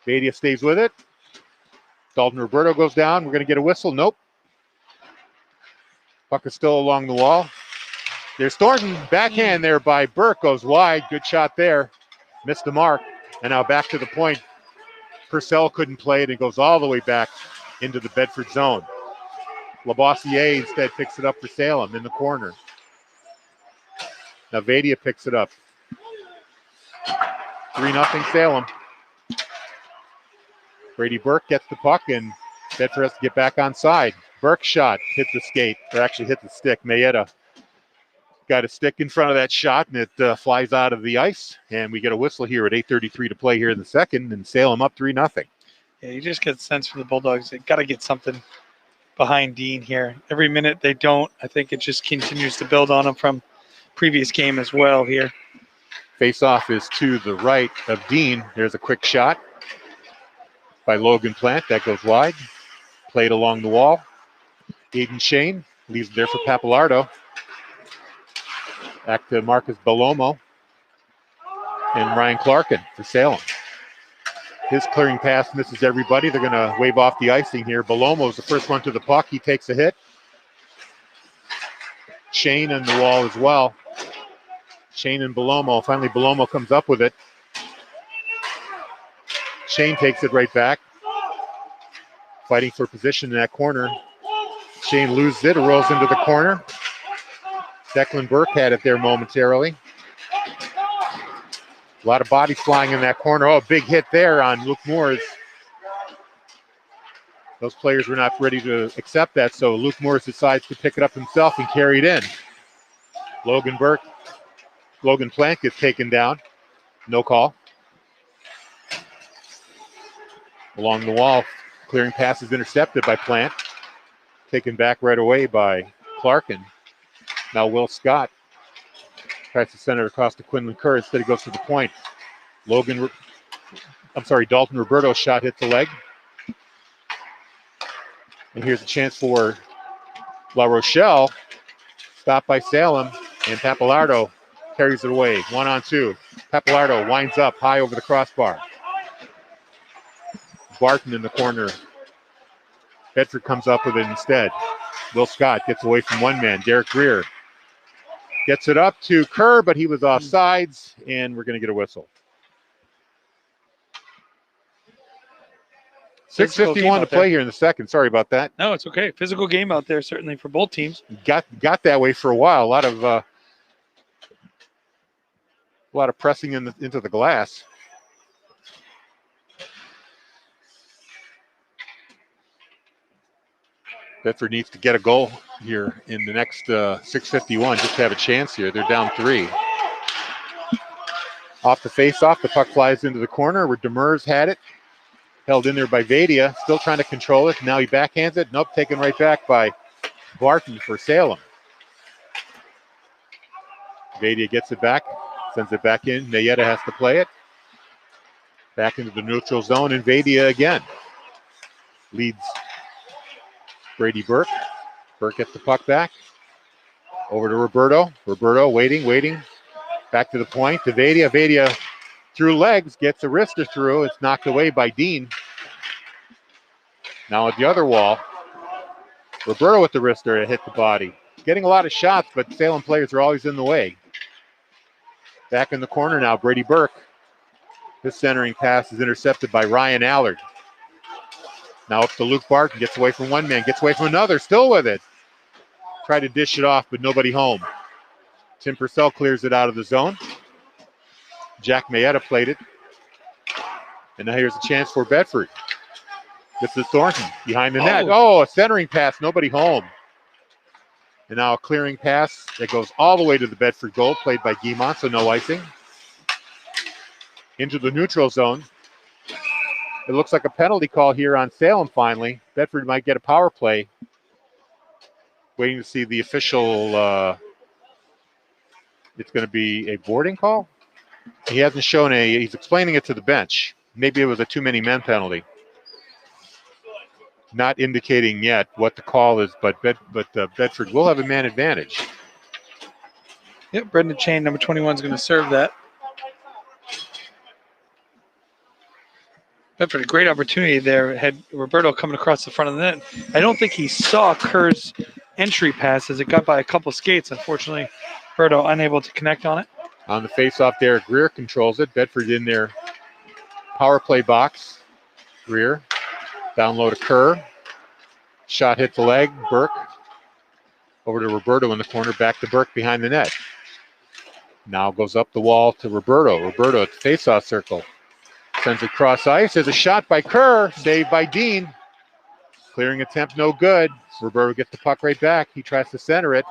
[SPEAKER 1] Vadia stays with it. Dalton Roberto goes down. We're going to get a whistle. Nope. Puck is still along the wall. There's Thornton. Backhand there by Burke. Goes wide. Good shot there. Missed the mark. And now back to the point. Purcell couldn't play it and goes all the way back into the Bedford zone. Labossiere instead picks it up for Salem in the corner. Now Vadia picks it up. 3-0 Salem. Brady Burke gets the puck and Bedford has to get back on side. Burke's shot hit the skate, or actually hit the stick. Mayetta got a stick in front of that shot and it flies out of the ice. And we get a whistle here at 8:33 to play here in the second, and Salem up 3-0.
[SPEAKER 2] Yeah, you just get the sense from the Bulldogs. They got to get something behind Dean here. Every minute they don't, I think it just continues to build on them from previous game as well here.
[SPEAKER 1] Face-off is to the right of Dean. There's a quick shot by Logan Plant. That goes wide. Played along the wall. Aiden Shane leaves it there for Pappalardo. Back to Marcus Belomo and Ryan Clarkin for Salem. His clearing pass misses everybody. They're going to wave off the icing here. Belomo's the first one to the puck. He takes a hit. Shane on the wall as well. Shane and Belomo. Finally, Belomo comes up with it. Shane takes it right back. Fighting for position in that corner. Shane loses it. It rolls into the corner. Declan Burke had it there momentarily. A lot of bodies flying in that corner. Oh, big hit there on Luke Moores. Those players were not ready to accept that, so Luke Moores decides to pick it up himself and carry it in. Logan Plant gets taken down. No call. Along the wall, Clearing pass is intercepted by Plant. Taken back right away by Clarkin. Now Will Scott tries to send it across to Quinlan Kerr. Instead he goes to the point. Dalton Roberto's shot hits the leg. And here's a chance for La Rochelle. Stopped by Salem, and Papalardo carries it away. 1-on-2. Papalardo winds up high over the crossbar. Barton in the corner. Bedford comes up with it instead. Will Scott gets away from one man. Derek Greer gets it up to Kerr, but he was off sides, and we're going to get a whistle. 6:51 to play here in the second. Sorry about that.
[SPEAKER 2] No, it's okay. Physical game out there, certainly for both teams.
[SPEAKER 1] Got that way for a while. A lot of pressing into the glass. Bedford needs to get a goal here in the next 6:51 just to have a chance here. They're down 3. Off the face-off, the puck flies into the corner where Demers had it. Held in there by Vadia, still trying to control it. Now he backhands it. Nope, taken right back by Barton for Salem. Vadia gets it back, sends it back in. Nayeta has to play it. Back into the neutral zone, and Vadia again. Leads Brady Burke. Burke gets the puck back. Over to Roberto. Roberto waiting. Back to the point to Vadia. Vadia through legs, gets a wrister through. It's knocked away by Dean. Now at the other wall, Roberto with the wrister, it hit the body. Getting a lot of shots, but Salem players are always in the way. Back in the corner now, Brady Burke. His centering pass is intercepted by Ryan Allard. Now up to Luke Barton, gets away from one man, gets away from another, still with it. Tried to dish it off, but nobody home. Tim Purcell clears it out of the zone. Jack Mayetta played it. And now here's a chance for Bedford. This is Thornton behind the net. Oh, a centering pass, nobody home. And now a clearing pass that goes all the way to the Bedford goal, played by Guimont, so no icing. Into the neutral zone. It looks like a penalty call here on Salem finally. Bedford might get a power play. Waiting to see the official. It's going to be a boarding call. He hasn't shown he's explaining it to the bench. Maybe it was a too many men penalty. Not indicating yet what the call is, but Bedford will have a man advantage.
[SPEAKER 2] Yep, Brendan Chain, number 21, is going to serve that. Bedford, a great opportunity there. Had Roberto coming across the front of the net. I don't think he saw Kerr's entry pass as it got by a couple skates. Unfortunately, Roberto unable to connect on it.
[SPEAKER 1] On the face-off there, Greer controls it. Bedford in their power play box. Greer, down low to Kerr. Shot hit the leg, Burke. Over to Roberto in the corner, back to Burke behind the net. Now goes up the wall to Roberto. Roberto at the face-off circle. Sends it cross ice. There's a shot by Kerr, saved by Dean. Clearing attempt, no good. Roberto gets the puck right back. He tries to center it.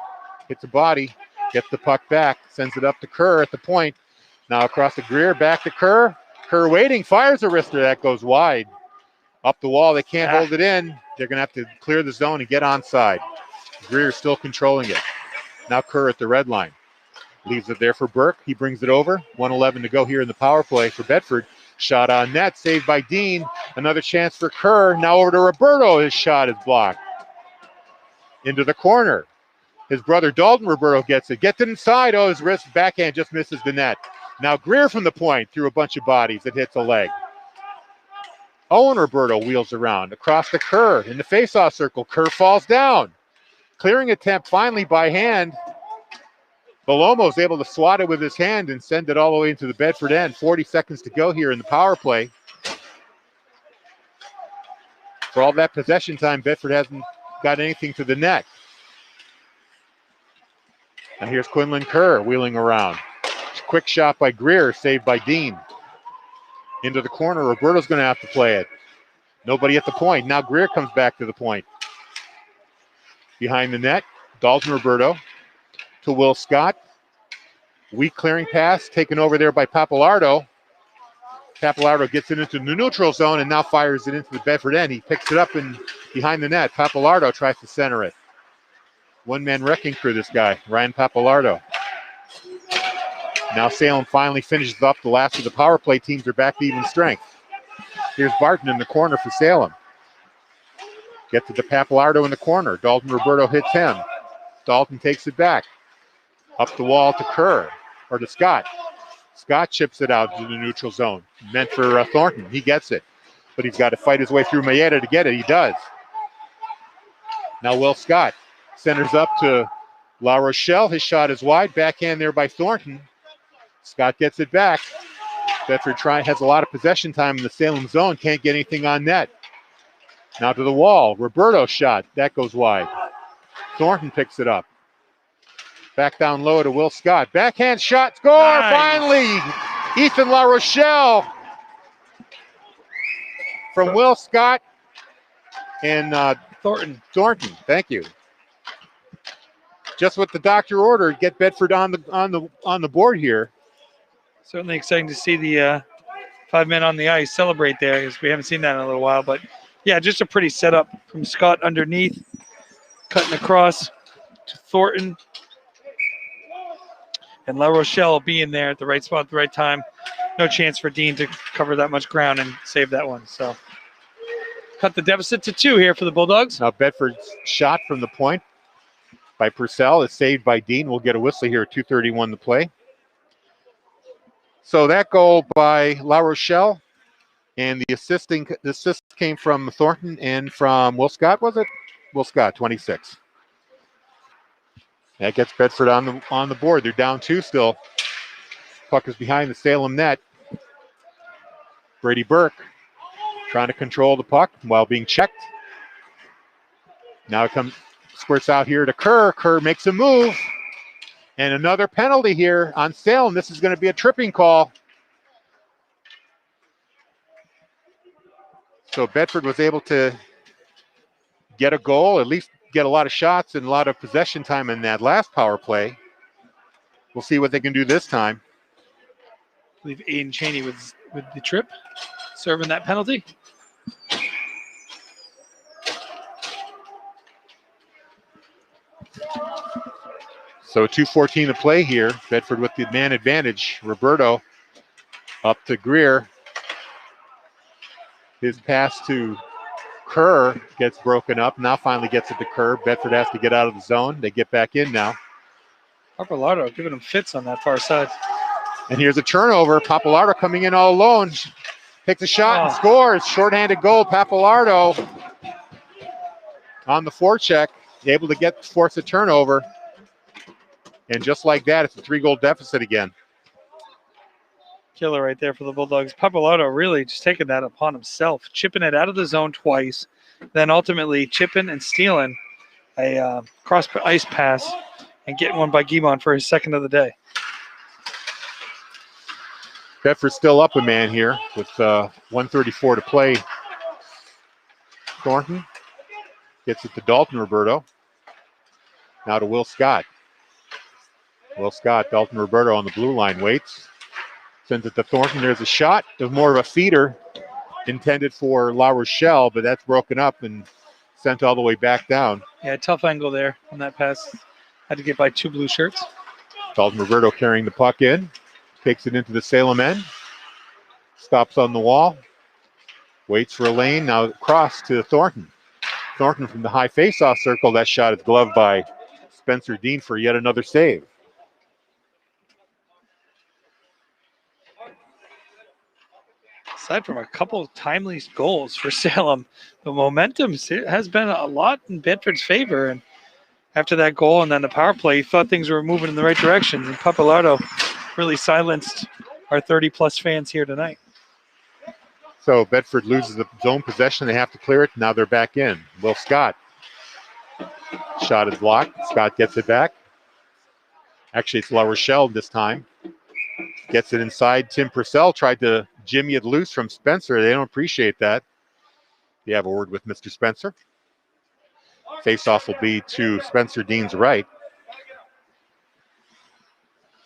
[SPEAKER 1] Hits the body. Gets the puck back. Sends it up to Kerr at the point. Now across to Greer. Back to Kerr. Kerr waiting. Fires a wrister. That goes wide. Up the wall. They can't hold it in. They're going to have to clear the zone and get onside. Greer still controlling it. Now Kerr at the red line. Leaves it there for Burke. He brings it over. 1:11 to go here in the power play for Bedford. Shot on net. Saved by Dean. Another chance for Kerr. Now over to Roberto. His shot is blocked. Into the corner. His brother Dalton Roberto gets it. Gets it inside. Oh, his wrist backhand just misses the net. Now Greer from the point through a bunch of bodies. It hits a leg. Owen Roberto wheels around. Across to Kerr. In the face-off circle. Kerr falls down. Clearing attempt finally by hand. Balomo's able to swat it with his hand and send it all the way into the Bedford end. 40 seconds to go here in the power play. For all that possession time, Bedford hasn't got anything to the net. And here's Quinlan Kerr wheeling around. Quick shot by Greer, saved by Dean. Into the corner, Roberto's going to have to play it. Nobody at the point. Now Greer comes back to the point. Behind the net, Dalton Roberto to Will Scott. Weak clearing pass, taken over there by Papalardo. Pappalardo gets it into the neutral zone and now fires it into the Bedford end. He picks it up and behind the net. Pappalardo tries to center it. One-man wrecking crew, this guy, Ryan Pappalardo. Now Salem finally finishes up the last of the power play. Teams are back to even strength. Here's Barton in the corner for Salem. Gets it to Pappalardo in the corner. Dalton Roberto hits him. Dalton takes it back. Up the wall to Kerr, or to Scott. Scott chips it out to the neutral zone. Meant for Thornton. He gets it. But he's got to fight his way through Mayetta to get it. He does. Now Will Scott centers up to La Rochelle. His shot is wide. Backhand there by Thornton. Scott gets it back. Bedford has a lot of possession time in the Salem zone. Can't get anything on net. Now to the wall. Roberto's shot. That goes wide. Thornton picks it up. Back down low to Will Scott. Backhand shot. Score!
[SPEAKER 2] Nice.
[SPEAKER 1] Finally! Ethan La Rochelle from Will Scott and
[SPEAKER 2] Thornton.
[SPEAKER 1] Thornton. Thank you. Just what the doctor ordered. Get Bedford on the board here.
[SPEAKER 2] Certainly exciting to see the 5 men on the ice celebrate there, because we haven't seen that in a little while. But yeah, just a pretty setup from Scott underneath, cutting across to Thornton. And La Rochelle being there at the right spot at the right time. No chance for Dean to cover that much ground and save that one. So cut the deficit to 2 here for the Bulldogs.
[SPEAKER 1] Now Bedford's shot from the point by Purcell is saved by Dean. We'll get a whistle here at 2:31 to play. So that goal by La Rochelle, and the assist came from Thornton and from Will Scott, was it? Will Scott, 26. That gets Bedford on the board. They're down 2 still. Puck is behind the Salem net. Brady Burke trying to control the puck while being checked. Now it squirts out here to Kerr. Kerr makes a move. And another penalty here on Salem. This is going to be a tripping call. So Bedford was able to get a goal, at least get a lot of shots and a lot of possession time in that last power play. We'll see what they can do this time.
[SPEAKER 2] I believe Aiden Cheney with the trip, serving that penalty.
[SPEAKER 1] So 2:14 to play here. Bedford with the man advantage. Roberto up to Greer. His pass to Kerr gets broken up. Now finally gets it to Kerr. Bedford has to get out of the zone. They get back in now.
[SPEAKER 2] Pappalardo giving him fits on that far side.
[SPEAKER 1] And here's a turnover. Pappalardo coming in all alone. Takes a shot and scores. Shorthanded goal. Pappalardo on the forecheck. Able to force a turnover. And just like that, it's a 3-goal deficit again.
[SPEAKER 2] Killer right there for the Bulldogs. Pappalardo really just taking that upon himself, chipping it out of the zone twice, then ultimately chipping and stealing a cross ice pass and getting one by Guimond for his second of the day.
[SPEAKER 1] Bedford's still up a man here with 1:34 to play. Thornton gets it to Dalton Roberto. Now to Will Scott. Will Scott, Dalton Roberto on the blue line, waits. Sends it to Thornton. There's a shot. There's more of a feeder intended for La Rochelle, but that's broken up and sent all the way back down.
[SPEAKER 2] Yeah, tough angle there on that pass. Had to get by 2 blue shirts.
[SPEAKER 1] Dalton Roberto carrying the puck in. Takes it into the Salem end. Stops on the wall. Waits for a lane. Now across to Thornton. Thornton from the high face-off circle. That shot is gloved by Spencer Dean for yet another save.
[SPEAKER 2] Aside from a couple of timely goals for Salem, the momentum has been a lot in Bedford's favor. And after that goal and then the power play, you thought things were moving in the right direction. And Pappalardo really silenced our 30-plus fans here tonight.
[SPEAKER 1] So Bedford loses the zone possession. They have to clear it. Now they're back in. Will Scott. Shot is blocked. Scott gets it back. Actually, it's La Rochelle this time. Gets it inside. Tim Purcell tried to jimmy it loose from Spencer. They don't appreciate that. You have a word with Mr. Spencer. Face-off will be to Spencer Dean's right.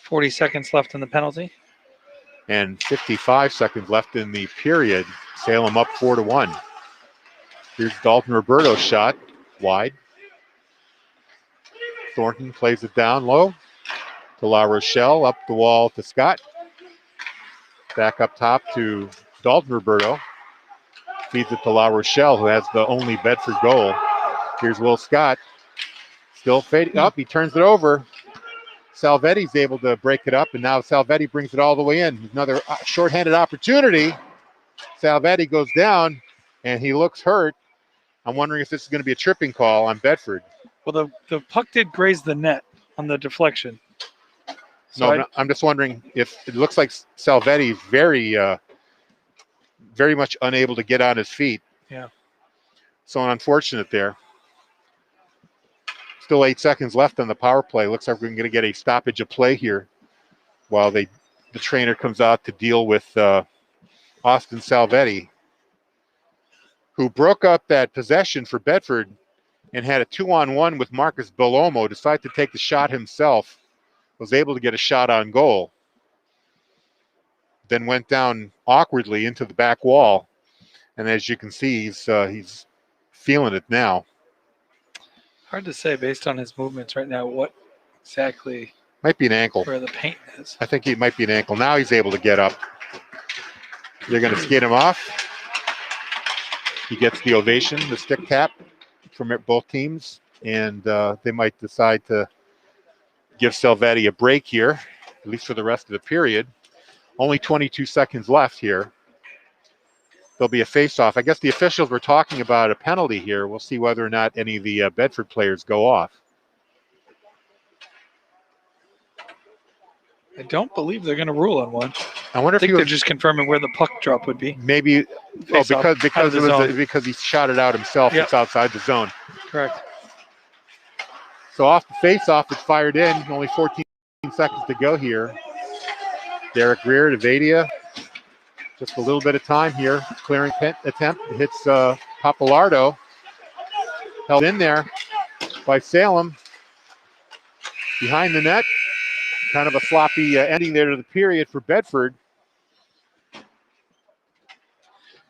[SPEAKER 2] 40 seconds left in the penalty.
[SPEAKER 1] and 55 seconds left in the period. Salem up 4-1. Here's Dalton Roberto's shot, wide. Thornton plays it down low to La Rochelle, up the wall to Scott. Back up top to Dalton Roberto. Feeds it to La Rochelle, who has the only Bedford goal. Here's Will Scott. Still fading up. He turns it over. Salvetti's able to break it up, and now Salvetti brings it all the way in. Another shorthanded opportunity. Salvetti goes down, and he looks hurt. I'm wondering if this is going to be a tripping call on Bedford.
[SPEAKER 2] Well, the puck did graze the net on the deflection. So
[SPEAKER 1] No, I'm just wondering if it looks like Salvetti's very much unable to get on his feet.
[SPEAKER 2] Yeah.
[SPEAKER 1] So unfortunate there. Still 8 seconds left on the power play. Looks like we're going to get a stoppage of play here while the trainer comes out to deal with Austin Salvetti, who broke up that possession for Bedford and had a 2-on-1 with Marcus Belomo, decided to take the shot himself, was able to get a shot on goal, then went down awkwardly into the back wall. And as you can see, he's feeling it now.
[SPEAKER 2] Hard to say based on his movements right now what exactly
[SPEAKER 1] Might be an ankle.
[SPEAKER 2] where the pain is.
[SPEAKER 1] I think it might be an ankle. Now he's able to get up. They're going to skate him off. He gets the ovation, the stick tap from both teams, and they might decide to give Salvetti a break here, at least for the rest of the period. Only 22 seconds left here. There'll be a face-off. I guess the officials were talking about a penalty here. We'll see whether or not any of the Bedford players go off.
[SPEAKER 2] I don't believe they're going to rule on one.
[SPEAKER 1] I wonder
[SPEAKER 2] I think
[SPEAKER 1] if
[SPEAKER 2] they're just confirming where the puck drop would be.
[SPEAKER 1] maybe
[SPEAKER 2] Face off,
[SPEAKER 1] because
[SPEAKER 2] out of the zone.
[SPEAKER 1] because he shot it out himself.
[SPEAKER 2] Yep.
[SPEAKER 1] It's outside the zone.
[SPEAKER 2] Correct.
[SPEAKER 1] So off the face-off, it's fired in. Only 14 seconds to go here. Derek Greer to Vadia. Just a little bit of time here. Clearing attempt. It hits Papalardo. Held in there by Salem. Behind the net. Kind of a sloppy ending there to the period for Bedford.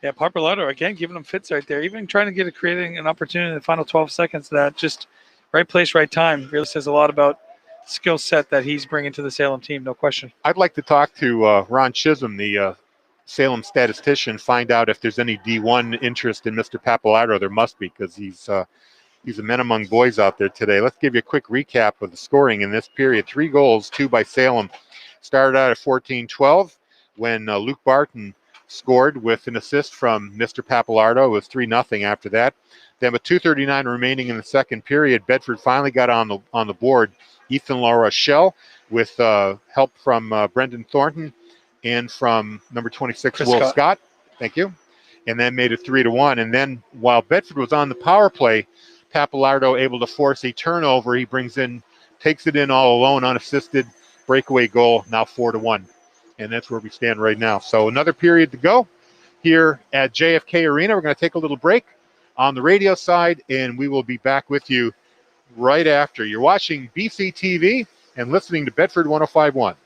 [SPEAKER 2] Yeah, Papalardo again giving them fits right there. Even trying to creating an opportunity in the final 12 seconds. That just right place, right time really says a lot about skill set that he's bringing to the Salem team. No question.
[SPEAKER 1] I'd like to talk to Ron Chisholm, the Salem statistician, find out if there's any D1 interest in Mr. Papalardo. There must be, because he's a man among boys out there today. Let's give you a quick recap of the scoring in this period. 3 goals, 2 by Salem. Started out at 14-12 when Luke Barton scored with an assist from Mr. Papalardo. It was 3-0 after that. Then with 2:39 remaining in the second period, Bedford finally got on the board. Ethan La Rochelle with help from Brendan Thornton and from number 26,
[SPEAKER 2] Chris
[SPEAKER 1] Will Scott. Thank you. And then made it 3-1. And then while Bedford was on the power play, Papalardo able to force a turnover. He takes it in all alone, unassisted, breakaway goal, now 4-1. And that's where we stand right now. So another period to go here at JFK Arena. We're going to take a little break on the radio side, and we will be back with you right after. You're watching BCTV and listening to Bedford 105.1.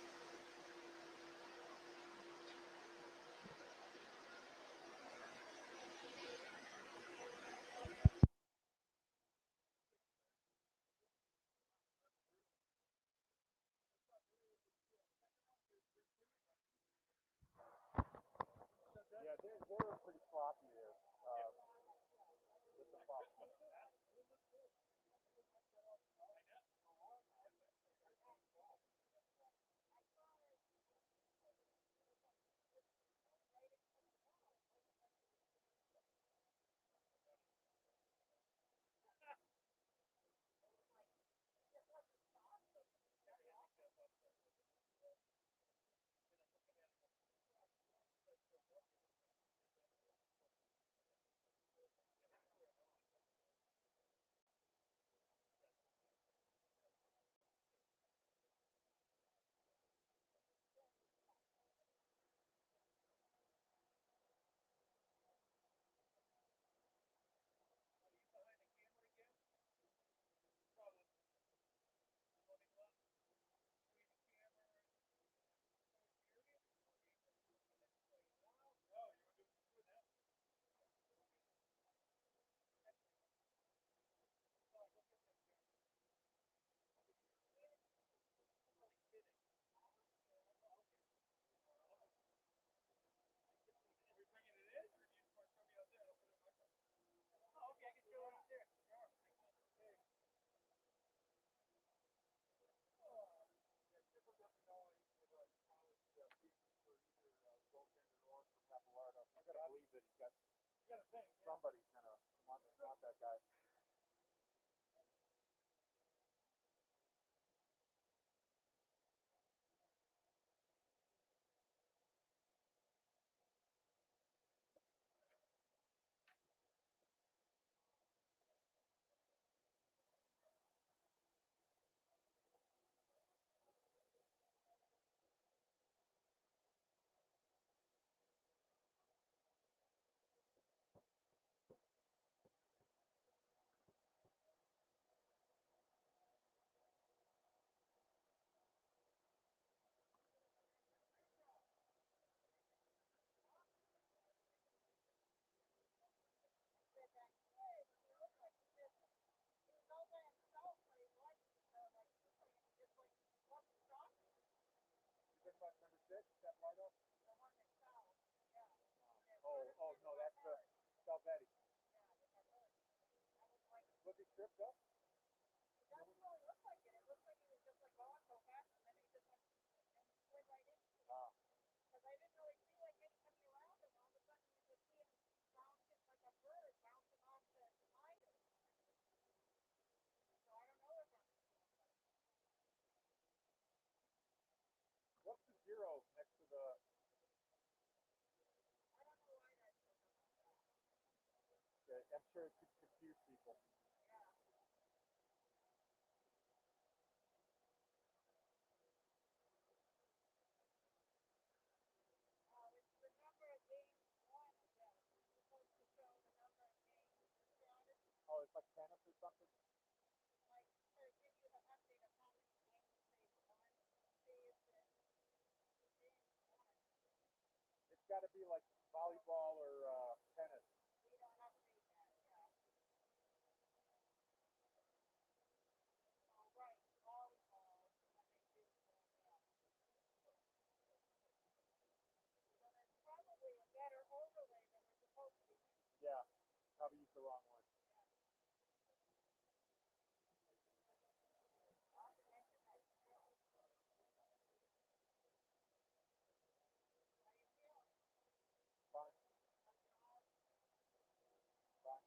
[SPEAKER 4] Capillardo. I gotta believe that he's got somebody kind of want that guy. Number 6, Capillardo? Oh, no, that's Salvetti. Was he tripped up? Ah. What's the 0 next to the? Okay, I'm sure it could confuse people. Oh, it's like tennis or something? It's got to be like volleyball or tennis. Yeah, probably used the wrong one. Fine. Fine.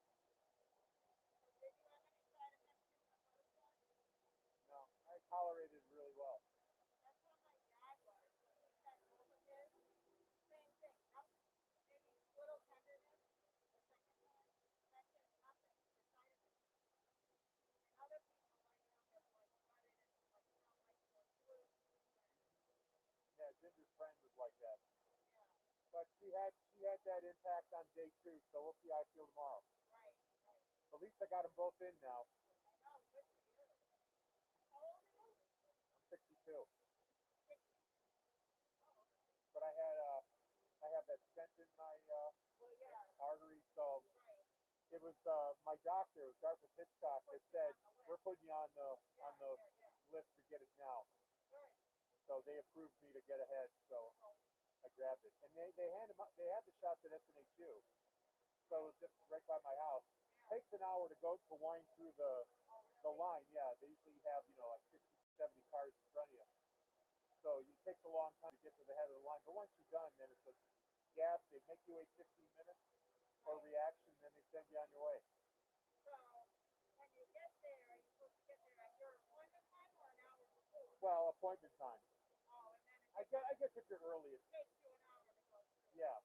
[SPEAKER 4] No, I tolerated it really well. Yeah, Ginger's friend was like that. But she had that impact on day 2, so we'll see how I feel tomorrow. At least I got them both in now. I'm 62. But I have that stent in my artery, so it was my doctor, Dr. Hitchcock, that said we're putting you on the list to get it now. So they approved me to get ahead, so I grabbed it. And they had the shots at SNHU, so it was just right by my house. It takes an hour to wind through the line. Yeah, they usually have like 60, 70 cars in front of you. So it takes a long time to get to the head of the line. But once you're done, then it's a gap. They make you wait 15 minutes for a reaction, then they send you on your way. Well, appointment time. I get if you're early. Yeah.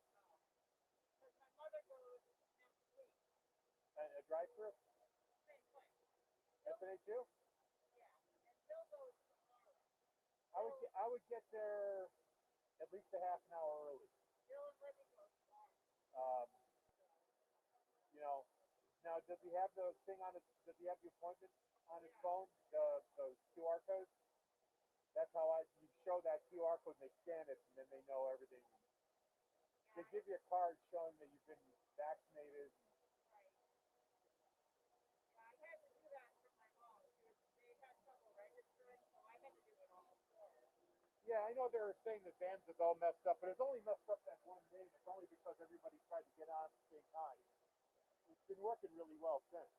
[SPEAKER 4] A drive-through? SNHU? I would get there at least a half an hour early. Um, now does he have the thing on his? Does he have the appointment on his phone? The QR code? That's how you show that QR code and they scan it and then they know everything. They give you a card showing that you've been vaccinated. Yeah, I know they're saying the vans is all messed up, but it's only messed up that one day. And it's only because everybody tried to get on at the same time. It's been working really well since.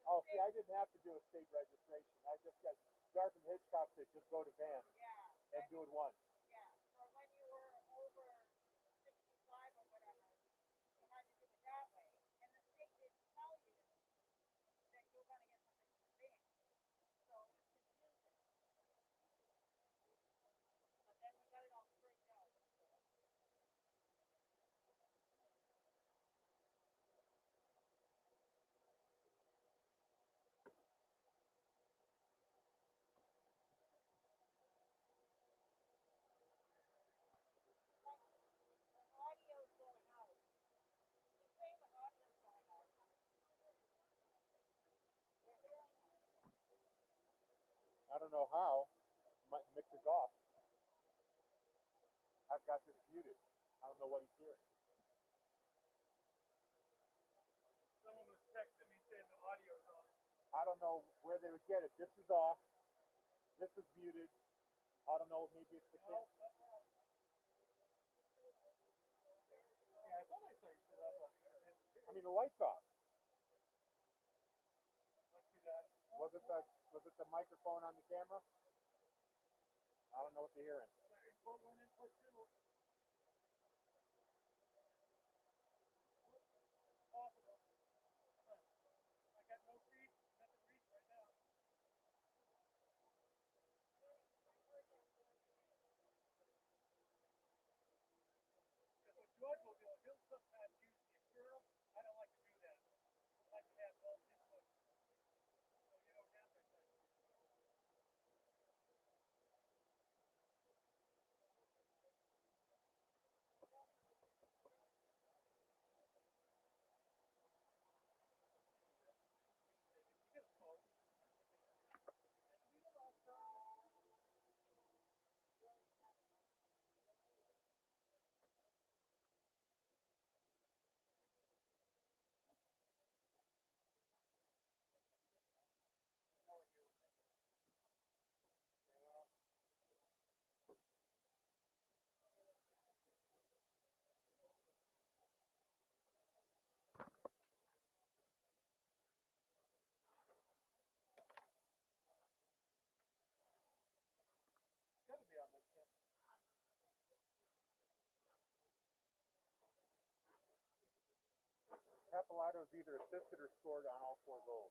[SPEAKER 4] Oh, see, I didn't have to do a state registration. I just got Garth and Hitchcock said just go to Van and do it once. I don't know how. Might mix it off. I've got this muted. I don't know what he's hearing.
[SPEAKER 3] Someone was texting me saying the audio's on.
[SPEAKER 4] I don't know where they would get it. This is off. This is muted. I don't know. Maybe it's the thing.
[SPEAKER 3] Yeah, I thought I saw you set up on it.
[SPEAKER 4] I mean, the light's off.
[SPEAKER 3] Must be that.
[SPEAKER 4] Was it the microphone on the camera? I don't know what they're hearing.
[SPEAKER 3] Input one, input two. Possible. I got no feed, nothing reads right now. Because what George will do, he'll sometimes use the external. I don't like to do that. I like to have both inputs. So you don't have that.
[SPEAKER 4] Capilato's either assisted or scored on all 4 goals.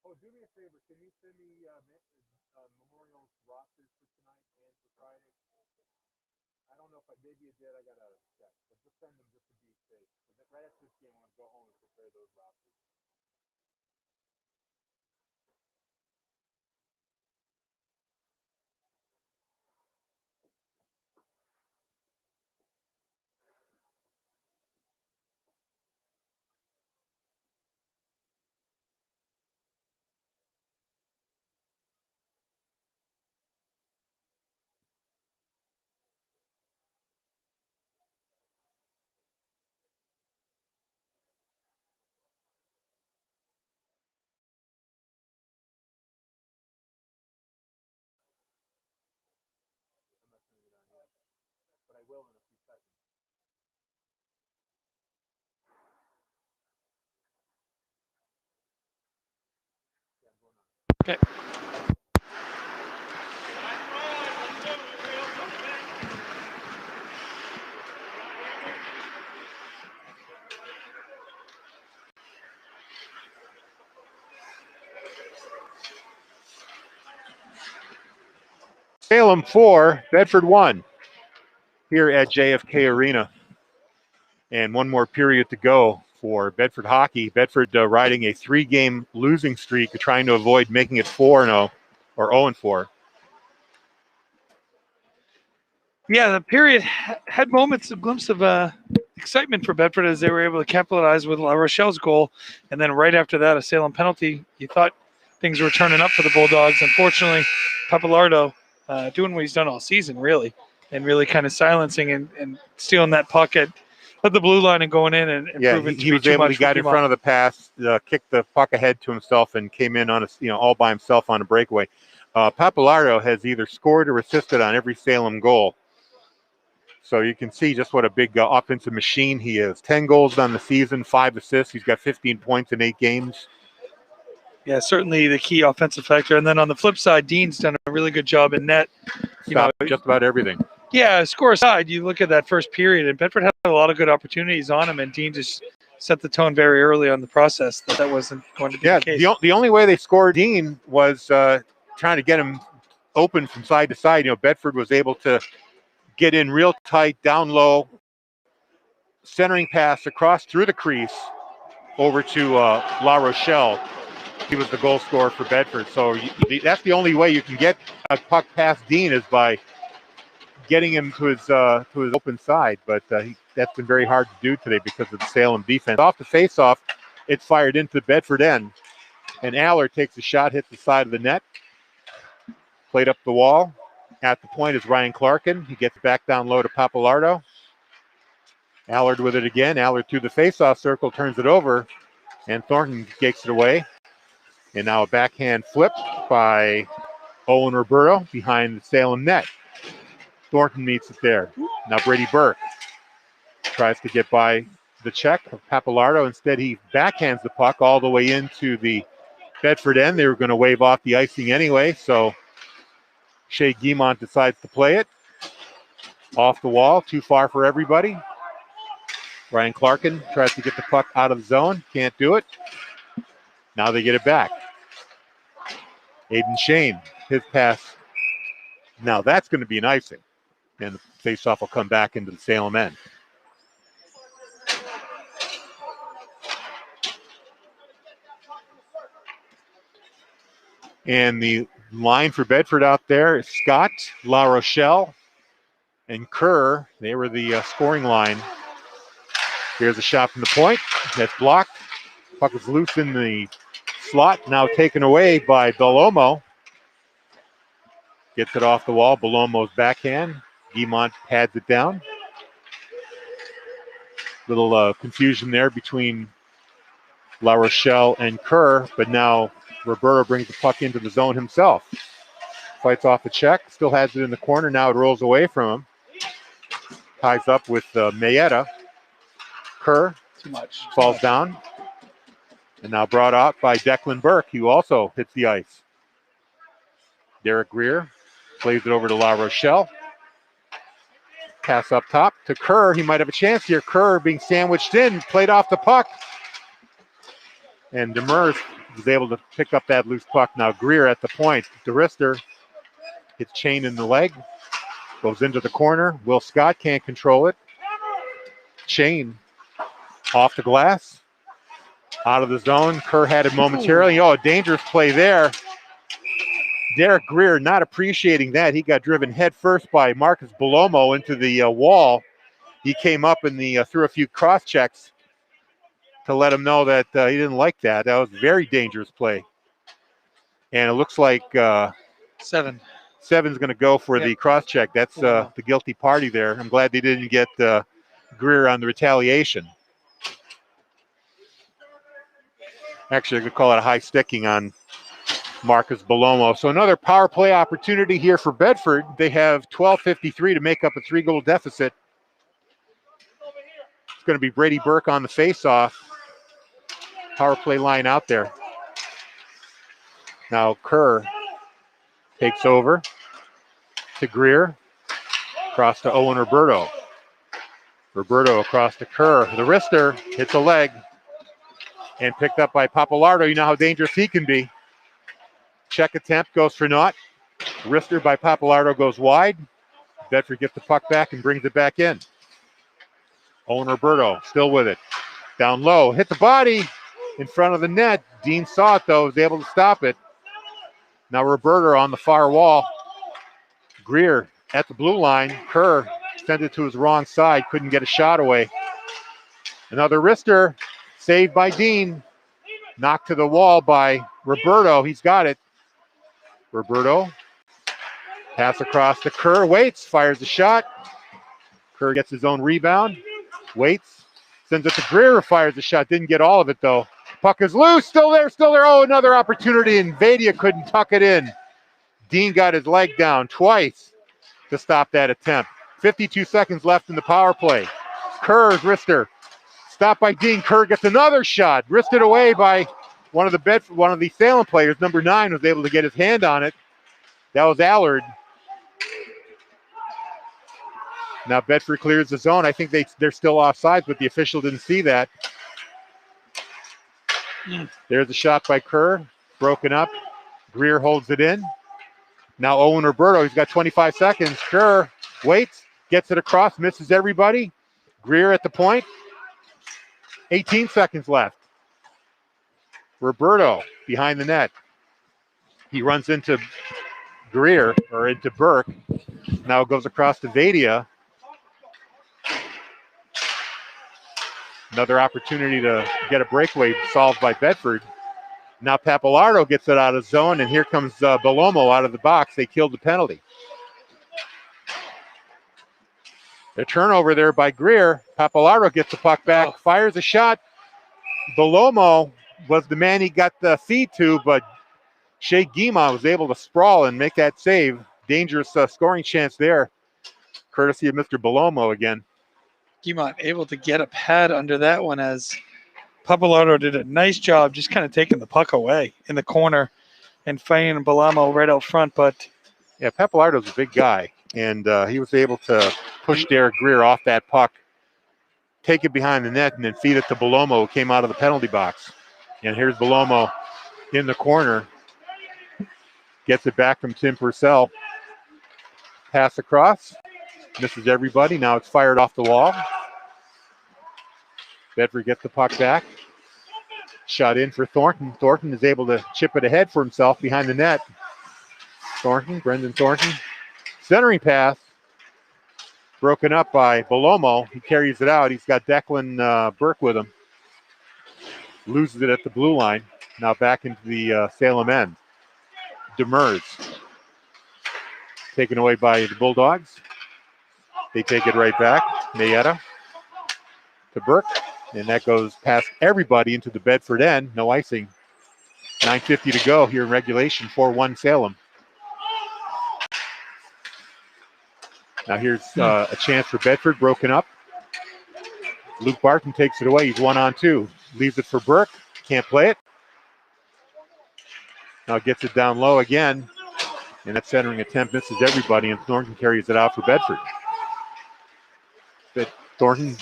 [SPEAKER 4] Oh, do me a favor. Can you send me Memorial's rosters for tonight and for Friday? I don't know if maybe you did. I got to check. But just send them just to be safe. Because right after this game, I want to go home and prepare those rosters. I'm not turning it on yet. But I will in a few seconds. Yeah, I'm going on.
[SPEAKER 2] Okay.
[SPEAKER 1] Salem 4, Bedford 1 here at JFK Arena. And one more period to go for Bedford hockey. Bedford riding a 3-game losing streak, trying to avoid making it 4-0 or 0-4.
[SPEAKER 2] Yeah, the period had moments, a glimpse of excitement for Bedford as they were able to capitalize with La Rochelle's goal. And then right after that, a Salem penalty. You thought things were turning up for the Bulldogs. Unfortunately, Papalardo doing what he's done all season, really, and really kind of silencing and stealing that puck at But the blue line and going in and
[SPEAKER 1] Yeah,
[SPEAKER 2] proving to
[SPEAKER 1] he
[SPEAKER 2] be
[SPEAKER 1] was
[SPEAKER 2] too
[SPEAKER 1] able.
[SPEAKER 2] much
[SPEAKER 1] He
[SPEAKER 2] for
[SPEAKER 1] got in
[SPEAKER 2] Piedmont.
[SPEAKER 1] front of the pass, kicked the puck ahead to himself, and came in on a all by himself on a breakaway. Papalardo has either scored or assisted on every Salem goal, so you can see just what a big offensive machine he is. 10 goals on the season, 5 assists. He's got 15 points in 8 games.
[SPEAKER 2] Yeah, certainly the key offensive factor. And then on the flip side, Dean's done a really good job in net.
[SPEAKER 1] Stopped just about everything.
[SPEAKER 2] Yeah, score aside, you look at that first period, and Bedford had a lot of good opportunities on him, and Dean just set the tone very early on the process that wasn't going to be the case.
[SPEAKER 1] The only way they scored Dean was trying to get him open from side to side. Bedford was able to get in real tight, down low, centering pass across through the crease over to La Rochelle. He was the goal scorer for Bedford. So that's the only way you can get a puck past Dean is by getting him to his open side. But that's been very hard to do today because of the Salem defense. Off the face-off, it's fired into the Bedford end. And Allard takes a shot, hits the side of the net. Played up the wall. At the point is Ryan Clarkin. He gets back down low to Papalardo. Allard with it again. Allard to the face-off circle, turns it over, and Thornton takes it away. And now a backhand flip by Owen Roberto behind the Salem net. Thornton meets it there. Now Brady Burke tries to get by the check of Papalardo. Instead, he backhands the puck all the way into the Bedford end. They were going to wave off the icing anyway, so Shea Guimont decides to play it. Off the wall, too far for everybody. Ryan Clarkin tries to get the puck out of the zone. Can't do it. Now they get it back. Aiden Shane, his pass. Now that's going to be an icing. And the faceoff will come back into the Salem end. And the line for Bedford out there is Scott, La Rochelle, and Kerr. They were the scoring line. Here's a shot from the point. That's blocked. Puck is loose in the slot. Now taken away by Belomo. Gets it off the wall. Belomo's backhand. Guimont pads it down. Little confusion there between La Rochelle and Kerr, but now Roberto brings the puck into the zone himself. Fights off the check. Still has it in the corner. Now it rolls away from him. Ties up with Mayetta. Kerr
[SPEAKER 2] Too much.
[SPEAKER 1] falls down. And now brought up by Declan Burke, who also hits the ice. Derek Greer plays it over to La Rochelle. Pass up top to Kerr. He might have a chance here. Kerr being sandwiched in, played off the puck. And Demers was able to pick up that loose puck. Now Greer at the point. DeRister hits Chain in the leg. Goes into the corner. Will Scott can't control it. Chain off the glass. Out of the zone. Kerr had it momentarily. Oh, a dangerous play there. Derek Greer not appreciating that. He got driven head first by Marcus Belomo into the wall. He came up and threw a few cross checks to let him know that he didn't like that. That was a very dangerous play. And it looks like
[SPEAKER 2] Seven's
[SPEAKER 1] going to go for the cross check. That's the guilty party there. I'm glad they didn't get Greer on the retaliation. Actually, I could call it a high sticking on Marcus Belomo. So another power play opportunity here for Bedford. They have 12:53 to make up a 3-goal deficit. It's going to be Brady Burke on the face-off. Power play line out there. Now Kerr takes over to Greer. Across to Owen Roberto. Roberto across to Kerr. The wrister hits a leg and picked up by Papalardo. You know how dangerous he can be. Check attempt goes for naught. Wrister by Papalardo goes wide. Bedford gets the puck back and brings it back in. Owen Roberto still with it. Down low, hit the body in front of the net. Dean saw it though, was able to stop it. Now Roberto on the far wall. Greer at the blue line. Kerr sent it to his wrong side, couldn't get a shot away. Another wrister, saved by Dean. Knocked to the wall by Roberto. He's got it. Roberto. Pass across to Kerr. Waits. Fires the shot. Kerr gets his own rebound. Waits. Sends it to Greer, who fires the shot. Didn't get all of it, though. Puck is loose. Still there, still there. Oh, another opportunity, and Vadia couldn't tuck it in. Dean got his leg down twice to stop that attempt. 52 seconds left in the power play. Kerr's wrister. Stopped by Dean. Kerr gets another shot. Wristed away by one of the Salem players. Number 9 was able to get his hand on it. That was Allard. Now Bedford clears the zone. I think they're still offsides, but the official didn't see that. There's a shot by Kerr. Broken up. Greer holds it in. Now Owen Roberto, he's got 25 seconds. Kerr waits, gets it across, misses everybody. Greer at the point. 18 seconds left. Roberto behind the net. He runs into Greer, or into Burke. Now it goes across to Vadia. Another opportunity to get a breakaway solved by Bedford. Now Papalardo gets it out of zone, and here comes Belomo out of the box. They killed the penalty. The turnover there by Greer. Papalardo gets the puck back, fires a shot. Belomo was the man he got the feed to, but Shea Guimont was able to sprawl and make that save. Dangerous scoring chance there, courtesy of Mr. Belomo again.
[SPEAKER 2] Guimont able to get a pad under that one, as Papalardo did a nice job just kind of taking the puck away in the corner and finding Belomo right out front. But
[SPEAKER 1] yeah, Papalardo's a big guy, and he was able to push Derek Greer off that puck, take it behind the net, and then feed it to Belomo, who came out of the penalty box. And here's Belomo in the corner. Gets it back from Tim Purcell. Pass across. Misses everybody. Now it's fired off the wall. Bedford gets the puck back. Shot in for Thornton. Thornton is able to chip it ahead for himself behind the net. Brendan Thornton. Centering pass. Broken up by Belomo. He carries it out. He's got Declan Burke with him. Loses it at the blue line. Now back into the Salem end. Demers. Taken away by the Bulldogs. They take it right back. Mayetta to Burke. And that goes past everybody into the Bedford end. No icing. 9:50 to go here in regulation. 4-1 Salem. Now here's a chance for Bedford. Broken up. Luke Barton takes it away. He's 1-on-2. Leaves it for Burke. Can't play it. Now gets it down low again. And that centering attempt misses everybody, and Thornton carries it out for Bedford. But Thornton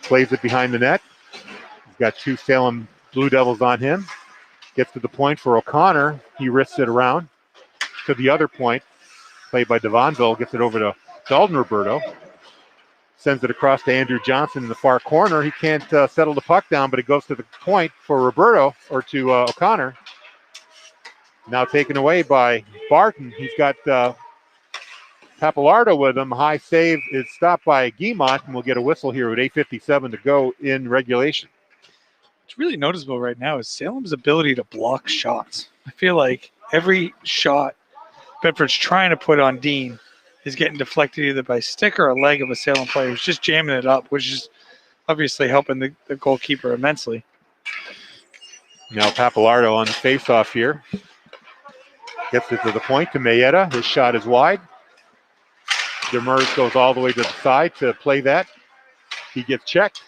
[SPEAKER 1] plays it behind the net. He's got 2 Salem Blue Devils on him. Gets to the point for O'Connor. He wrists it around to the other point. Played by Devonville. Gets it over to Dalton Roberto. Sends it across to Andrew Johnson in the far corner. He can't settle the puck down, but it goes to the point for Roberto, or to O'Connor. Now taken away by Barton. He's got Papalardo with him. High save is stopped by Guimont, and we'll get a whistle here with 8:57 to go in regulation.
[SPEAKER 2] what's really noticeable right now is Salem's ability to block shots. I feel like every shot Bedford's trying to put on Dean is getting deflected either by stick or a leg of a Salem player who's just jamming it up, which is obviously helping the goalkeeper immensely.
[SPEAKER 1] Now Papalardo on the face-off here. Gets it to the point to Mayetta. His shot is wide. Demers goes all the way to the side to play that. He gets checked.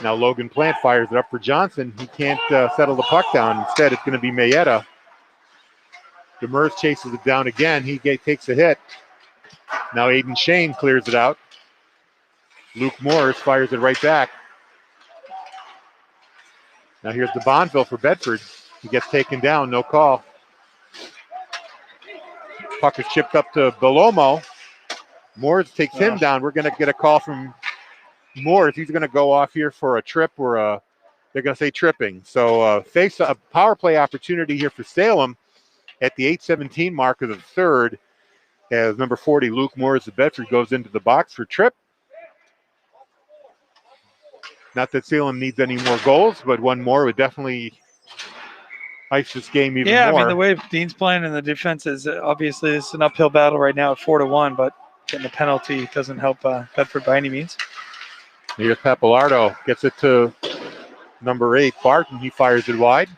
[SPEAKER 1] Now Logan Plant fires it up for Johnson. He can't settle the puck down. Instead, it's going to be Mayetta. Demers chases it down again. He takes a hit. Now Aiden Shane clears it out. Luke Morris fires it right back. Now here's the Bonneville for Bedford. He gets taken down, no call. Puck is chipped up to Belomo. Morris takes him down. We're going to get a call from Morris. He's going to go off here for a trip, or they're going to say tripping. So face a power play opportunity here for Salem at the 8:17 mark of the third, as number 40, Luke Morris of Bedford, goes into the box for trip. Not that Salem needs any more goals, but one more would definitely ice this game even more.
[SPEAKER 2] Yeah, I mean, the way Dean's playing in the defense is obviously it's an uphill battle right now at 4-1, but getting a penalty doesn't help Bedford by any means.
[SPEAKER 1] Here's Pappalardo, gets it to number 8, Barton. He fires it wide.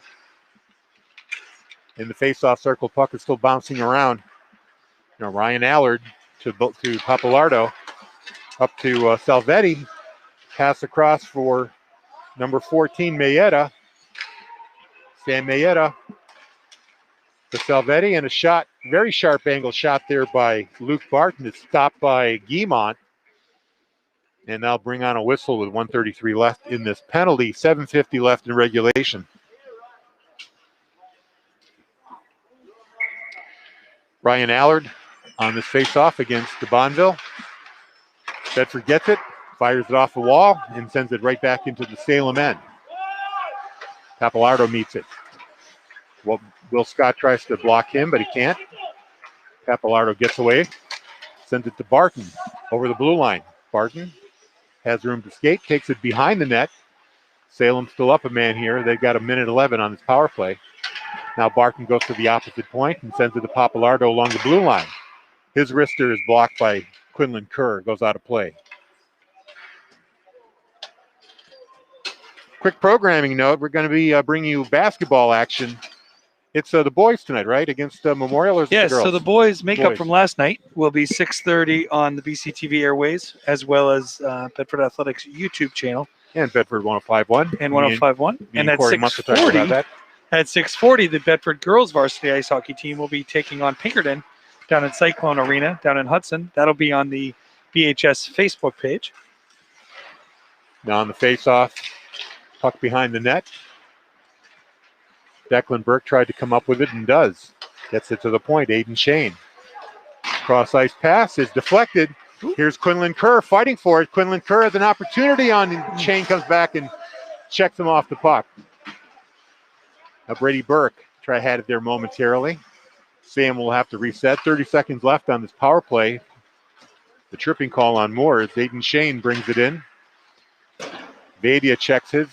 [SPEAKER 1] In the face-off circle, puck is still bouncing around. Now Ryan Allard to Pappalardo, up to Salvetti. Pass across for number 14, Mayetta. Sam Mayetta to Salvetti, and a shot, very sharp angle shot there by Luke Barton. It's stopped by Guimont. And they'll bring on a whistle with 1:33 left in this penalty, 7:50 left in regulation. Ryan Allard on this face-off against the Bonneville. Bedford gets it, fires it off the wall, and sends it right back into the Salem end. Pappalardo meets it. Well, Will Scott tries to block him, but he can't. Pappalardo gets away, sends it to Barton over the blue line. Barton has room to skate, takes it behind the net. Salem still up a man here. They've got 1:11 on this power play. Now Barton goes to the opposite point and sends it to Pappalardo along the blue line. His wrister is blocked by Quinlan Kerr, goes out of play. Quick programming note, we're going to be bringing you basketball action. It's the boys tonight, right, against Memorial, or is it
[SPEAKER 2] Yes,
[SPEAKER 1] the girls?
[SPEAKER 2] so the boys' makeup
[SPEAKER 1] Boys.
[SPEAKER 2] from last night will be 6:30 on the BCTV Airways, as well as Bedford Athletics YouTube channel
[SPEAKER 1] And Bedford 105.1.
[SPEAKER 2] and 105.1. And at
[SPEAKER 1] Corey Munster talked about
[SPEAKER 2] 6:40,
[SPEAKER 1] that.
[SPEAKER 2] the Bedford girls varsity ice hockey team will be taking on Pinkerton down in Cyclone Arena down in Hudson. That'll be on the BHS Facebook page.
[SPEAKER 1] Now on the face-off, puck behind the net. Declan Burke tried to come up with it and does. Gets it to the point, Aiden Shane. Cross-ice pass is deflected. Here's Quinlan Kerr fighting for it. Quinlan Kerr has an opportunity on, and Shane comes back and checks him off the puck. Now Brady Burke had it there momentarily. Sam will have to reset. 30 seconds left on this power play. The tripping call on Moore as Aiden Shane brings it in. Vadia checks his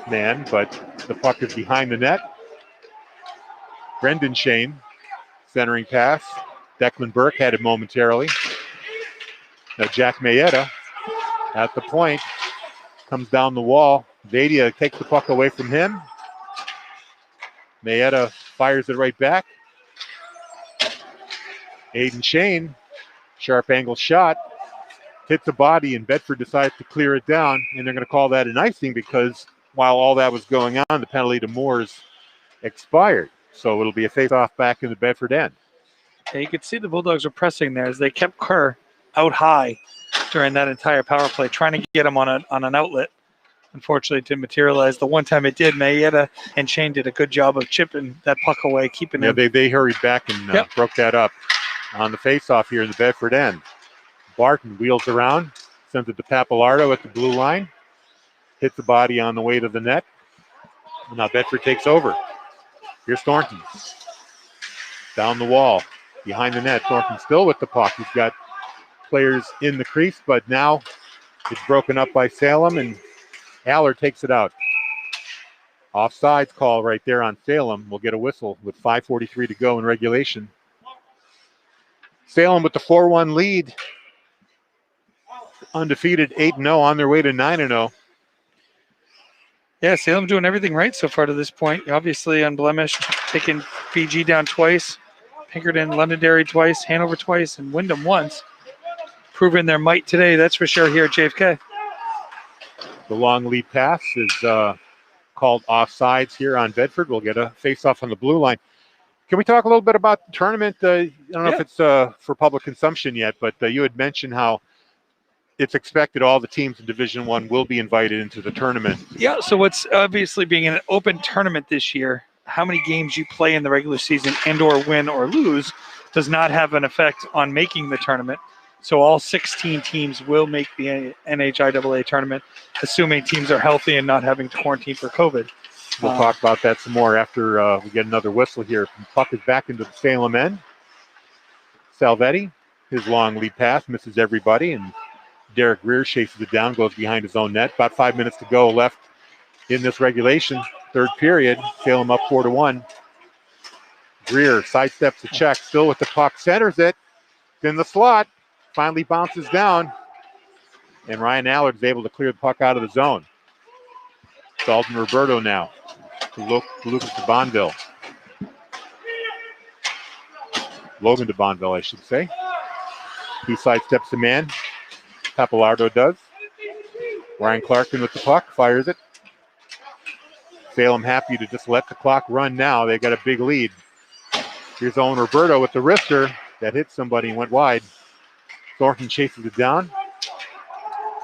[SPEAKER 1] man, but the puck is behind the net. Brendan Shane, centering pass. Declan Burke had it momentarily. Now Jack Mayetta at the point, comes down the wall. Vadia takes the puck away from him. Mayetta fires it right back. Aiden Shane, sharp angle shot, hits the body, and Bedford decides to clear it down, and they're going to call that an icing because while all that was going on, the penalty to Moores expired. So it'll be a face-off back in the Bedford end.
[SPEAKER 2] Yeah, you could see the Bulldogs were pressing there as they kept Kerr out high during that entire power play, trying to get him on an outlet. Unfortunately, it didn't materialize. The one time it did, Mayetta and Shane did a good job of chipping that puck away, keeping
[SPEAKER 1] Yeah,
[SPEAKER 2] him.
[SPEAKER 1] they hurried back and broke that up. On the face-off here in the Bedford end, Barton wheels around, sends it to Pappalardo at the blue line, hits the body on the way to the net. And now Bedford takes over. Here's Thornton. Down the wall, behind the net. Thornton still with the puck. He's got players in the crease, but now it's broken up by Salem, and Allard takes it out. Offsides call right there on Salem. We'll get a whistle with 5:43 to go in regulation. Salem with the 4-1 lead. Undefeated 8-0 on their way to 9-0.
[SPEAKER 2] Yeah, Salem doing everything right so far to this point. Obviously unblemished, taking BG down twice, Pinkerton, Londonderry twice, Hanover twice, and Wyndham once. Proving their might today, that's for sure here at JFK.
[SPEAKER 1] The long lead pass is called offsides here on Bedford. We'll get a face-off on the blue line. Can we talk a little bit about the tournament? I don't know if it's for public consumption yet, but you had mentioned how it's expected all the teams in Division I will be invited into the tournament.
[SPEAKER 2] Yeah, so what's obviously being an open tournament this year, how many games you play in the regular season and or win or lose does not have an effect on making the tournament. So all 16 teams will make the NHIAA tournament, assuming teams are healthy and not having to quarantine for COVID.
[SPEAKER 1] We'll talk about that some more after we get another whistle here. Puck is back into the Salem end. Salvetti, his long lead pass, misses everybody, and Derek Greer chases it down, goes behind his own net. About 5 minutes to go left in this regulation. Third period, Salem up 4-1. Greer sidesteps the check, still with the puck, centers it. It's in the slot, finally bounces down. And Ryan Allard is able to clear the puck out of the zone. Dalton Roberto now to Lucas de Bonville. Logan de Bonville, I should say. He sidesteps the man. Papalardo does. Ryan Clarkin with the puck, fires it. Salem happy to just let the clock run now. They got a big lead. Here's Owen Roberto with the wrister that hit somebody and went wide. Thornton chases it down.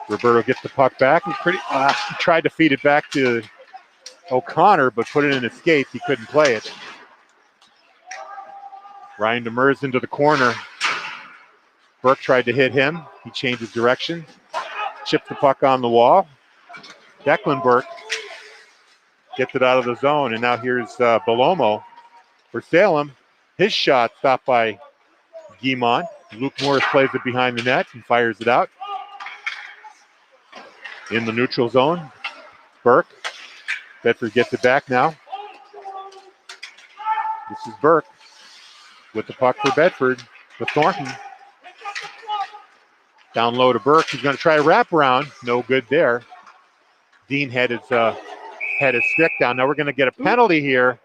[SPEAKER 1] Roberto gets the puck back. He tried to feed it back to O'Connor, but put it in his skates. He couldn't play it. Ryan Demers into the corner. Burke tried to hit him. He changes direction. Chips the puck on the wall. Declan Burke gets it out of the zone. And now here's Belomo for Salem. His shot stopped by Guimont. Luke Morris plays it behind the net and fires it out. In the neutral zone, Burke. Bedford gets it back now. This is Burke with the puck for Bedford with Thornton. Down low to Burke. He's going to try a wraparound. No good there. Dean had his stick down. Now we're going to get a penalty here.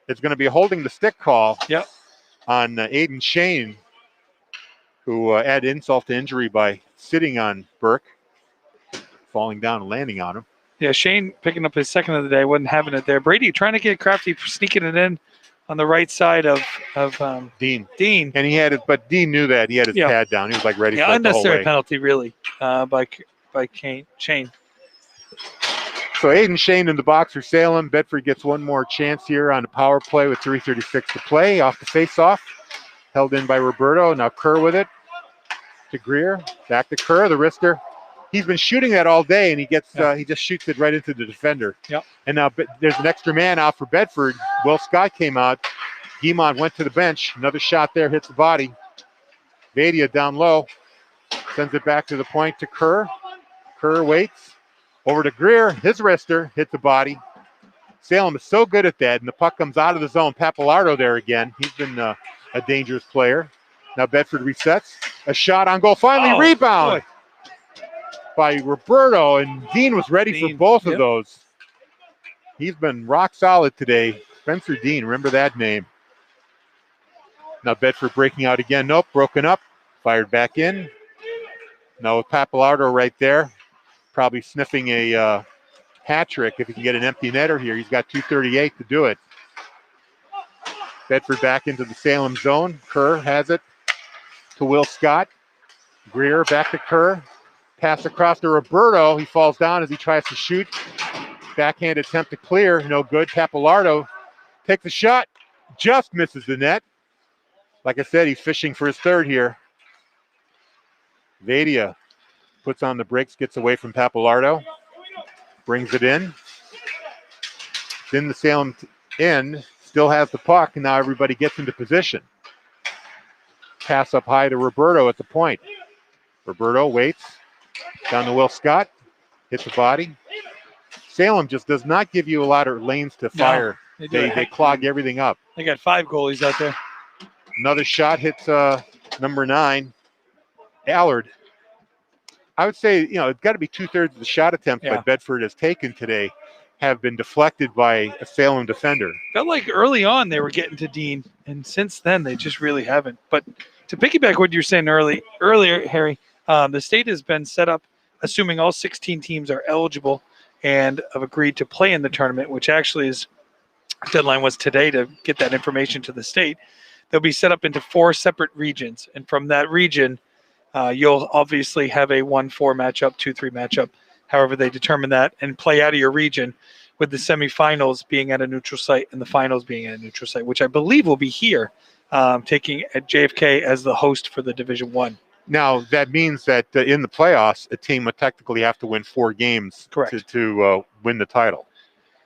[SPEAKER 1] It's going to be a holding the stick call on Aiden Shane, who added insult to injury by sitting on Burke, falling down and landing on him.
[SPEAKER 2] Yeah, Shane picking up his second of the day, wasn't having it there. Brady trying to get crafty, sneaking it in on the right side of
[SPEAKER 1] Dean.
[SPEAKER 2] And
[SPEAKER 1] he had it, but Dean knew that. He had his pad down. He was like ready for it the whole
[SPEAKER 2] unnecessary
[SPEAKER 1] way.
[SPEAKER 2] penalty, really, by Shane.
[SPEAKER 1] So Aiden Shane in the box for Salem. Bedford gets one more chance here on the power play with 3:36 to play. Off the face-off. Held in by Roberto. Now Kerr with it. To Greer. Back to Kerr, the wrister. He's been shooting that all day, and he gets he just shoots it right into the defender.
[SPEAKER 2] Yep.
[SPEAKER 1] And now there's an extra man out for Bedford. Will Scott came out. Guimont went to the bench. Another shot there, hits the body. Vadia down low. Sends it back to the point to Kerr. Kerr waits. Over to Greer. His wrister hit the body. Salem is so good at that, and the puck comes out of the zone. Papalardo there again. He's been a dangerous player. Now Bedford resets. A shot on goal. Finally, rebound. Boy. By Roberto, and Dean was ready for both of those. He's been rock solid today. Spencer Dean, remember that name. Now Bedford breaking out again. Nope, broken up. Fired back in. Now with Papalardo right there, probably sniffing a hat trick if he can get an empty netter here. He's got 2:38 to do it. Bedford back into the Salem zone. Kerr has it to Will Scott. Greer back to Kerr. Pass across to Roberto. He falls down as he tries to shoot. Backhand attempt to clear. No good. Papalardo takes a shot. Just misses the net. Like I said, he's fishing for his third here. Vadia puts on the brakes, gets away from Papalardo. Brings it in. It's in the Salem end. Still has the puck, and now everybody gets into position. Pass up high to Roberto at the point. Roberto waits. Down to Will Scott. Hits the body. Salem just does not give you a lot of lanes to fire. No, they clog everything up.
[SPEAKER 2] They got 5 goalies out there.
[SPEAKER 1] Another shot hits number 9, Allard. I would say, it's got to be 2/3 of the shot attempts that Bedford has taken today have been deflected by a Salem defender.
[SPEAKER 2] Felt like early on they were getting to Dean, and since then they just really haven't. But to piggyback what you were saying earlier, Harry, the state has been set up, assuming all 16 teams are eligible and have agreed to play in the tournament, which actually deadline was today to get that information to the state. They'll be set up into 4 separate regions, and from that region, you'll obviously have a 1-4 matchup, 2-3 matchup, however they determine that, and play out of your region, with the semifinals being at a neutral site and the finals being at a neutral site, which I believe will be here, taking at JFK as the host for the Division I.
[SPEAKER 1] Now, that means that in the playoffs, a team would technically have to win 4 games to win the title.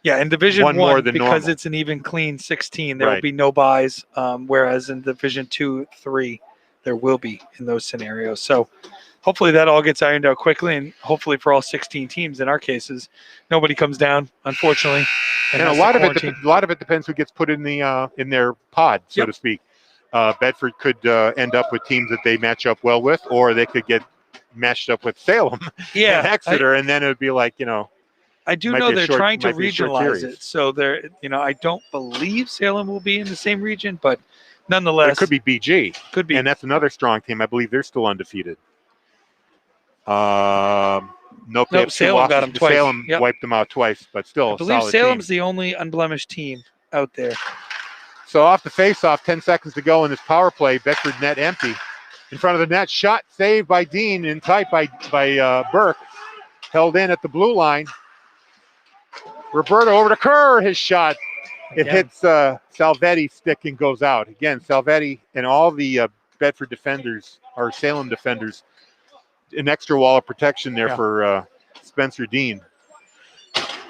[SPEAKER 2] Yeah, in Division
[SPEAKER 1] One more than
[SPEAKER 2] because
[SPEAKER 1] normal.
[SPEAKER 2] it's an even clean 16, there will be no buys, whereas in Division 2, 3, there will be in those scenarios. So hopefully that all gets ironed out quickly, and hopefully for all 16 teams, in our cases, nobody comes down, unfortunately.
[SPEAKER 1] And a lot of it depends who gets put in their pod, so to speak. Bedford could end up with teams that they match up well with, or they could get matched up with Salem
[SPEAKER 2] Yeah,
[SPEAKER 1] and Exeter, and then it would be like,
[SPEAKER 2] I do
[SPEAKER 1] might
[SPEAKER 2] know
[SPEAKER 1] be a
[SPEAKER 2] they're
[SPEAKER 1] short-
[SPEAKER 2] trying to
[SPEAKER 1] might be a short
[SPEAKER 2] regionalize
[SPEAKER 1] series.
[SPEAKER 2] it, so they're I don't believe Salem will be in the same region, but
[SPEAKER 1] But
[SPEAKER 2] nonetheless,
[SPEAKER 1] it could be BG,
[SPEAKER 2] Could be.
[SPEAKER 1] and that's another strong team. I believe they're still undefeated. Nope, they
[SPEAKER 2] Nope,
[SPEAKER 1] have 2
[SPEAKER 2] Salem got
[SPEAKER 1] losses.
[SPEAKER 2] them twice.
[SPEAKER 1] Salem
[SPEAKER 2] Yep.
[SPEAKER 1] wiped them out twice, but still
[SPEAKER 2] I
[SPEAKER 1] a
[SPEAKER 2] believe
[SPEAKER 1] solid
[SPEAKER 2] Salem's
[SPEAKER 1] team.
[SPEAKER 2] the only unblemished team out there.
[SPEAKER 1] So off the face-off, 10 seconds to go in this power play. Bedford net empty. In front of the net, shot saved by Dean, in tight by Burke. Held in at the blue line. Roberto over to Kerr, his shot. It
[SPEAKER 2] Again.
[SPEAKER 1] hits Salvetti's stick and goes out. Again, Salvetti and all the Bedford defenders, or Salem defenders, an extra wall of protection there for Spencer Dean.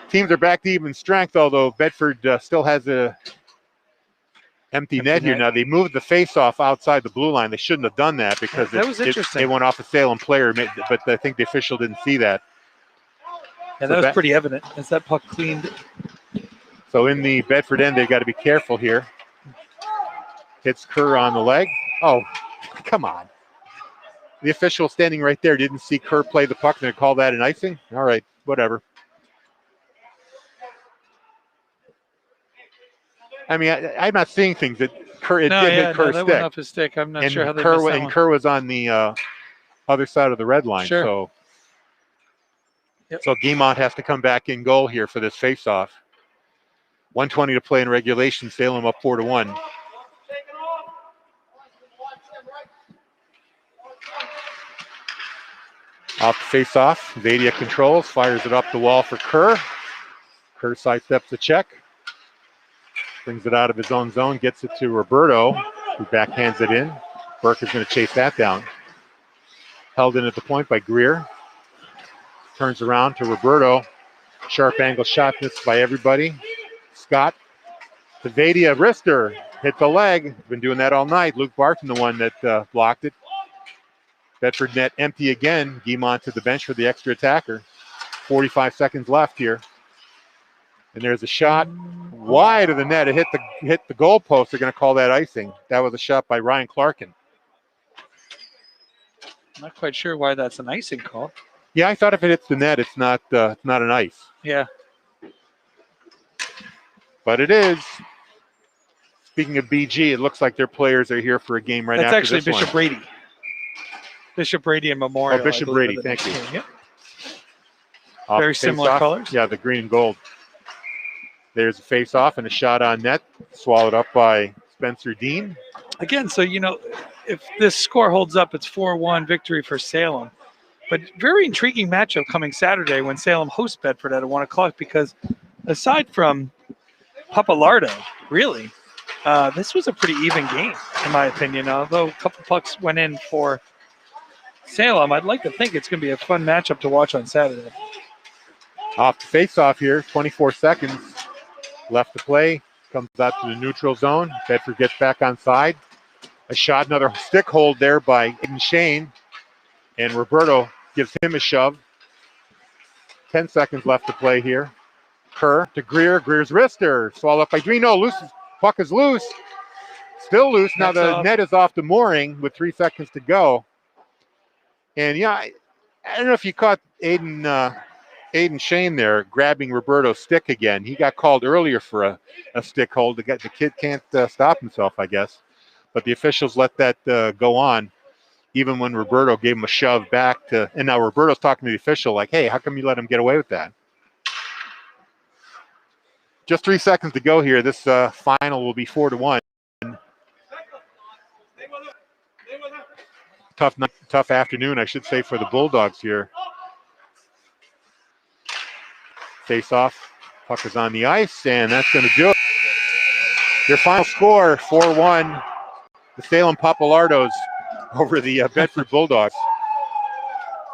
[SPEAKER 1] Teams are back to even strength, although Bedford still has a empty net here. Now, they moved the face-off outside the blue line. They shouldn't have done that because
[SPEAKER 2] That was interesting.
[SPEAKER 1] it went off a Salem player, but I think the official didn't see that.
[SPEAKER 2] Yeah, that was pretty evident as that puck cleaned.
[SPEAKER 1] So in the Bedford end, they've got to be careful here. Hits Kerr on the leg. Oh, come on. The official standing right there didn't see Kerr play the puck. They're going to call that an icing? All right, whatever. I mean, I'm not seeing things that Kerr, it did hit Kerr's
[SPEAKER 2] that
[SPEAKER 1] stick.
[SPEAKER 2] went off his stick. I'm not sure how they missed that one.
[SPEAKER 1] Kerr was on the other side of the red line.
[SPEAKER 2] Sure.
[SPEAKER 1] So, so Guimont has to come back in goal here for this face-off. 1:20 to play in regulation. Salem up 4-1. Off the face-off, Vadia controls, fires it up the wall for Kerr. Kerr sidesteps the check, brings it out of his own zone, gets it to Roberto, who backhands it in. Burke is going to chase that down. Held in at the point by Greer. Turns around to Roberto. Sharp angle shot missed by everybody. Scott to Vadia, wrister, hit the leg. Been doing that all night. Luke Barton, the one that blocked it. Bedford net empty again. Guimont to the bench for the extra attacker. 45 seconds left here. And there's a shot wide of the net. It hit the goal post. They're going to call that icing. That was a shot by Ryan Clarkin.
[SPEAKER 2] Not quite sure why that's an icing call.
[SPEAKER 1] Yeah, I thought if it hits the net, it's not an ice.
[SPEAKER 2] Yeah.
[SPEAKER 1] But it is. Speaking of BG, it looks like their players are here for a game right
[SPEAKER 2] That's
[SPEAKER 1] after
[SPEAKER 2] actually
[SPEAKER 1] this
[SPEAKER 2] Bishop
[SPEAKER 1] one.
[SPEAKER 2] Brady. Bishop Brady and Memorial.
[SPEAKER 1] Oh, Bishop
[SPEAKER 2] I believe,
[SPEAKER 1] Brady,
[SPEAKER 2] are the
[SPEAKER 1] thank you.
[SPEAKER 2] team. Yep.
[SPEAKER 1] Off
[SPEAKER 2] Very
[SPEAKER 1] the
[SPEAKER 2] similar
[SPEAKER 1] face-off.
[SPEAKER 2] colors.
[SPEAKER 1] Yeah, the green and gold. There's a face-off and a shot on net, swallowed up by Spencer Dean.
[SPEAKER 2] Again, so, if this score holds up, it's 4-1 victory for Salem. But very intriguing matchup coming Saturday when Salem hosts Bedford at 1 o'clock, because aside from Papalardo, really, this was a pretty even game, in my opinion. Although a couple pucks went in for Salem, I'd like to think it's going to be a fun matchup to watch on Saturday.
[SPEAKER 1] Off the face-off here, 24 seconds left to play. Comes out to the neutral zone. Bedford gets back on side. A shot, another stick hold there by Aiden Shane. And Roberto gives him a shove. 10 seconds left to play here. Kerr to Greer. Greer's wrister. Swallowed up by Green. No, loose. Puck is loose. Still loose. Now the net is off the mooring with 3 seconds to go. And yeah, I don't know if you caught Aiden Shane there grabbing Roberto's stick again. He got called earlier for a stick hold. The kid can't stop himself, I guess. But the officials let that go on, even when Roberto gave him a shove back and now Roberto's talking to the official like, hey, how come you let him get away with that? Just 3 seconds to go here. This final will be 4-1. Tough afternoon, I should say, for the Bulldogs here. Face off, puck is on the ice, and that's going to do it. Your final score, 4-1, the Salem Papalardos over the Bedford Bulldogs.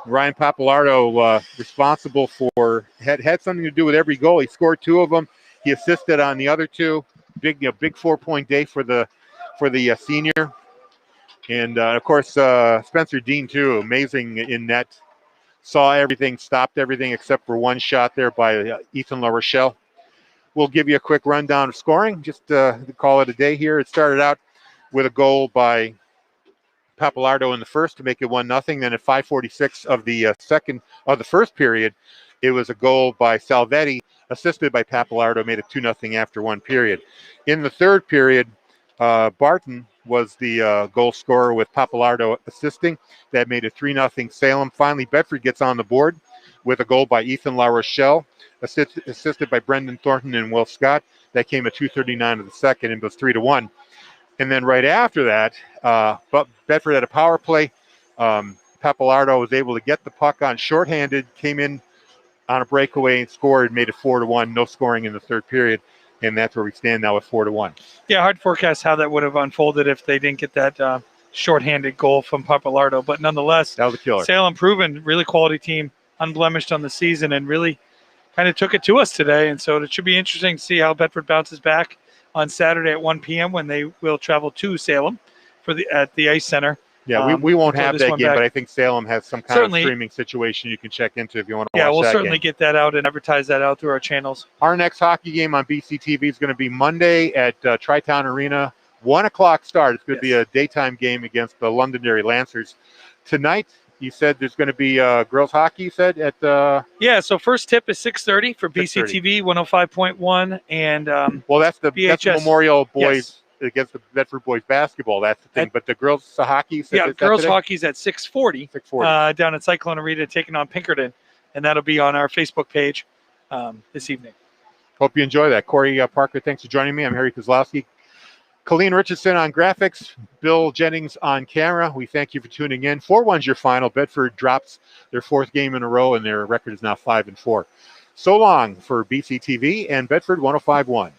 [SPEAKER 1] Ryan Papalardo responsible for, had something to do with every goal. He scored 2 of them. He assisted on the other 2. Big 4-point day for the senior. And of course, Spencer Dean too, amazing in net. Saw everything, stopped everything except for one shot there by Ethan La Rochelle. We'll give you a quick rundown of scoring, just to call it a day here. It started out with a goal by Papalardo in the first to make it 1-0. Then at 5:46 of the first period, it was a goal by Salvetti, assisted by Papalardo, made it 2-0 after one period. In the third period, Barton was the goal scorer with Papalardo assisting. That made it 3-0 Salem. Finally, Bedford gets on the board with a goal by Ethan La Rochelle, assisted by Brendan Thornton and Will Scott. That came at 2:39 of the second and was 3-1. And then right after that, but Bedford had a power play. Papalardo was able to get the puck on shorthanded, came in on a breakaway and scored, made it 4-1. No scoring in the third period, and that's where we stand now at 4-1.
[SPEAKER 2] Yeah, hard to forecast how that would have unfolded if they didn't get that shorthanded goal from Papalardo. But nonetheless,
[SPEAKER 1] That was a killer.
[SPEAKER 2] Salem proven really quality team, unblemished on the season, and really kind of took it to us today. And so it should be interesting to see how Bedford bounces back on Saturday at 1 p.m. when they will travel to Salem at the Ice Center.
[SPEAKER 1] Yeah, we won't have that game,
[SPEAKER 2] back.
[SPEAKER 1] but I think Salem has some kind of streaming situation you can check into if you want to watch that game.
[SPEAKER 2] Yeah, we'll certainly get that out and advertise that out through our channels.
[SPEAKER 1] Our next hockey game on BCTV is going to be Monday at Tri-Town Arena, 1 o'clock start. It's going to be a daytime game against the Londonderry Lancers. Tonight, you said there's going to be girls hockey, you said, at
[SPEAKER 2] Yeah, so first tip is 6:30 for
[SPEAKER 1] 6:30.
[SPEAKER 2] BCTV 105.1 and
[SPEAKER 1] well, that's the
[SPEAKER 2] BHS.
[SPEAKER 1] Memorial Boys against the Bedford Boys basketball. That's the thing. But the girls hockey, you said
[SPEAKER 2] girls
[SPEAKER 1] today?
[SPEAKER 2] hockey's at 6:40 down at Cyclone Arena taking on Pinkerton, and that'll be on our Facebook page this evening.
[SPEAKER 1] Hope you enjoy that. Corey Parker, thanks for joining me. I'm Harry Kozlowski. Colleen Richardson on graphics, Bill Jennings on camera. We thank you for tuning in. 4-1's your final. Bedford drops their fourth game in a row, and their record is now 5-4. So long for BCTV and Bedford 105.1.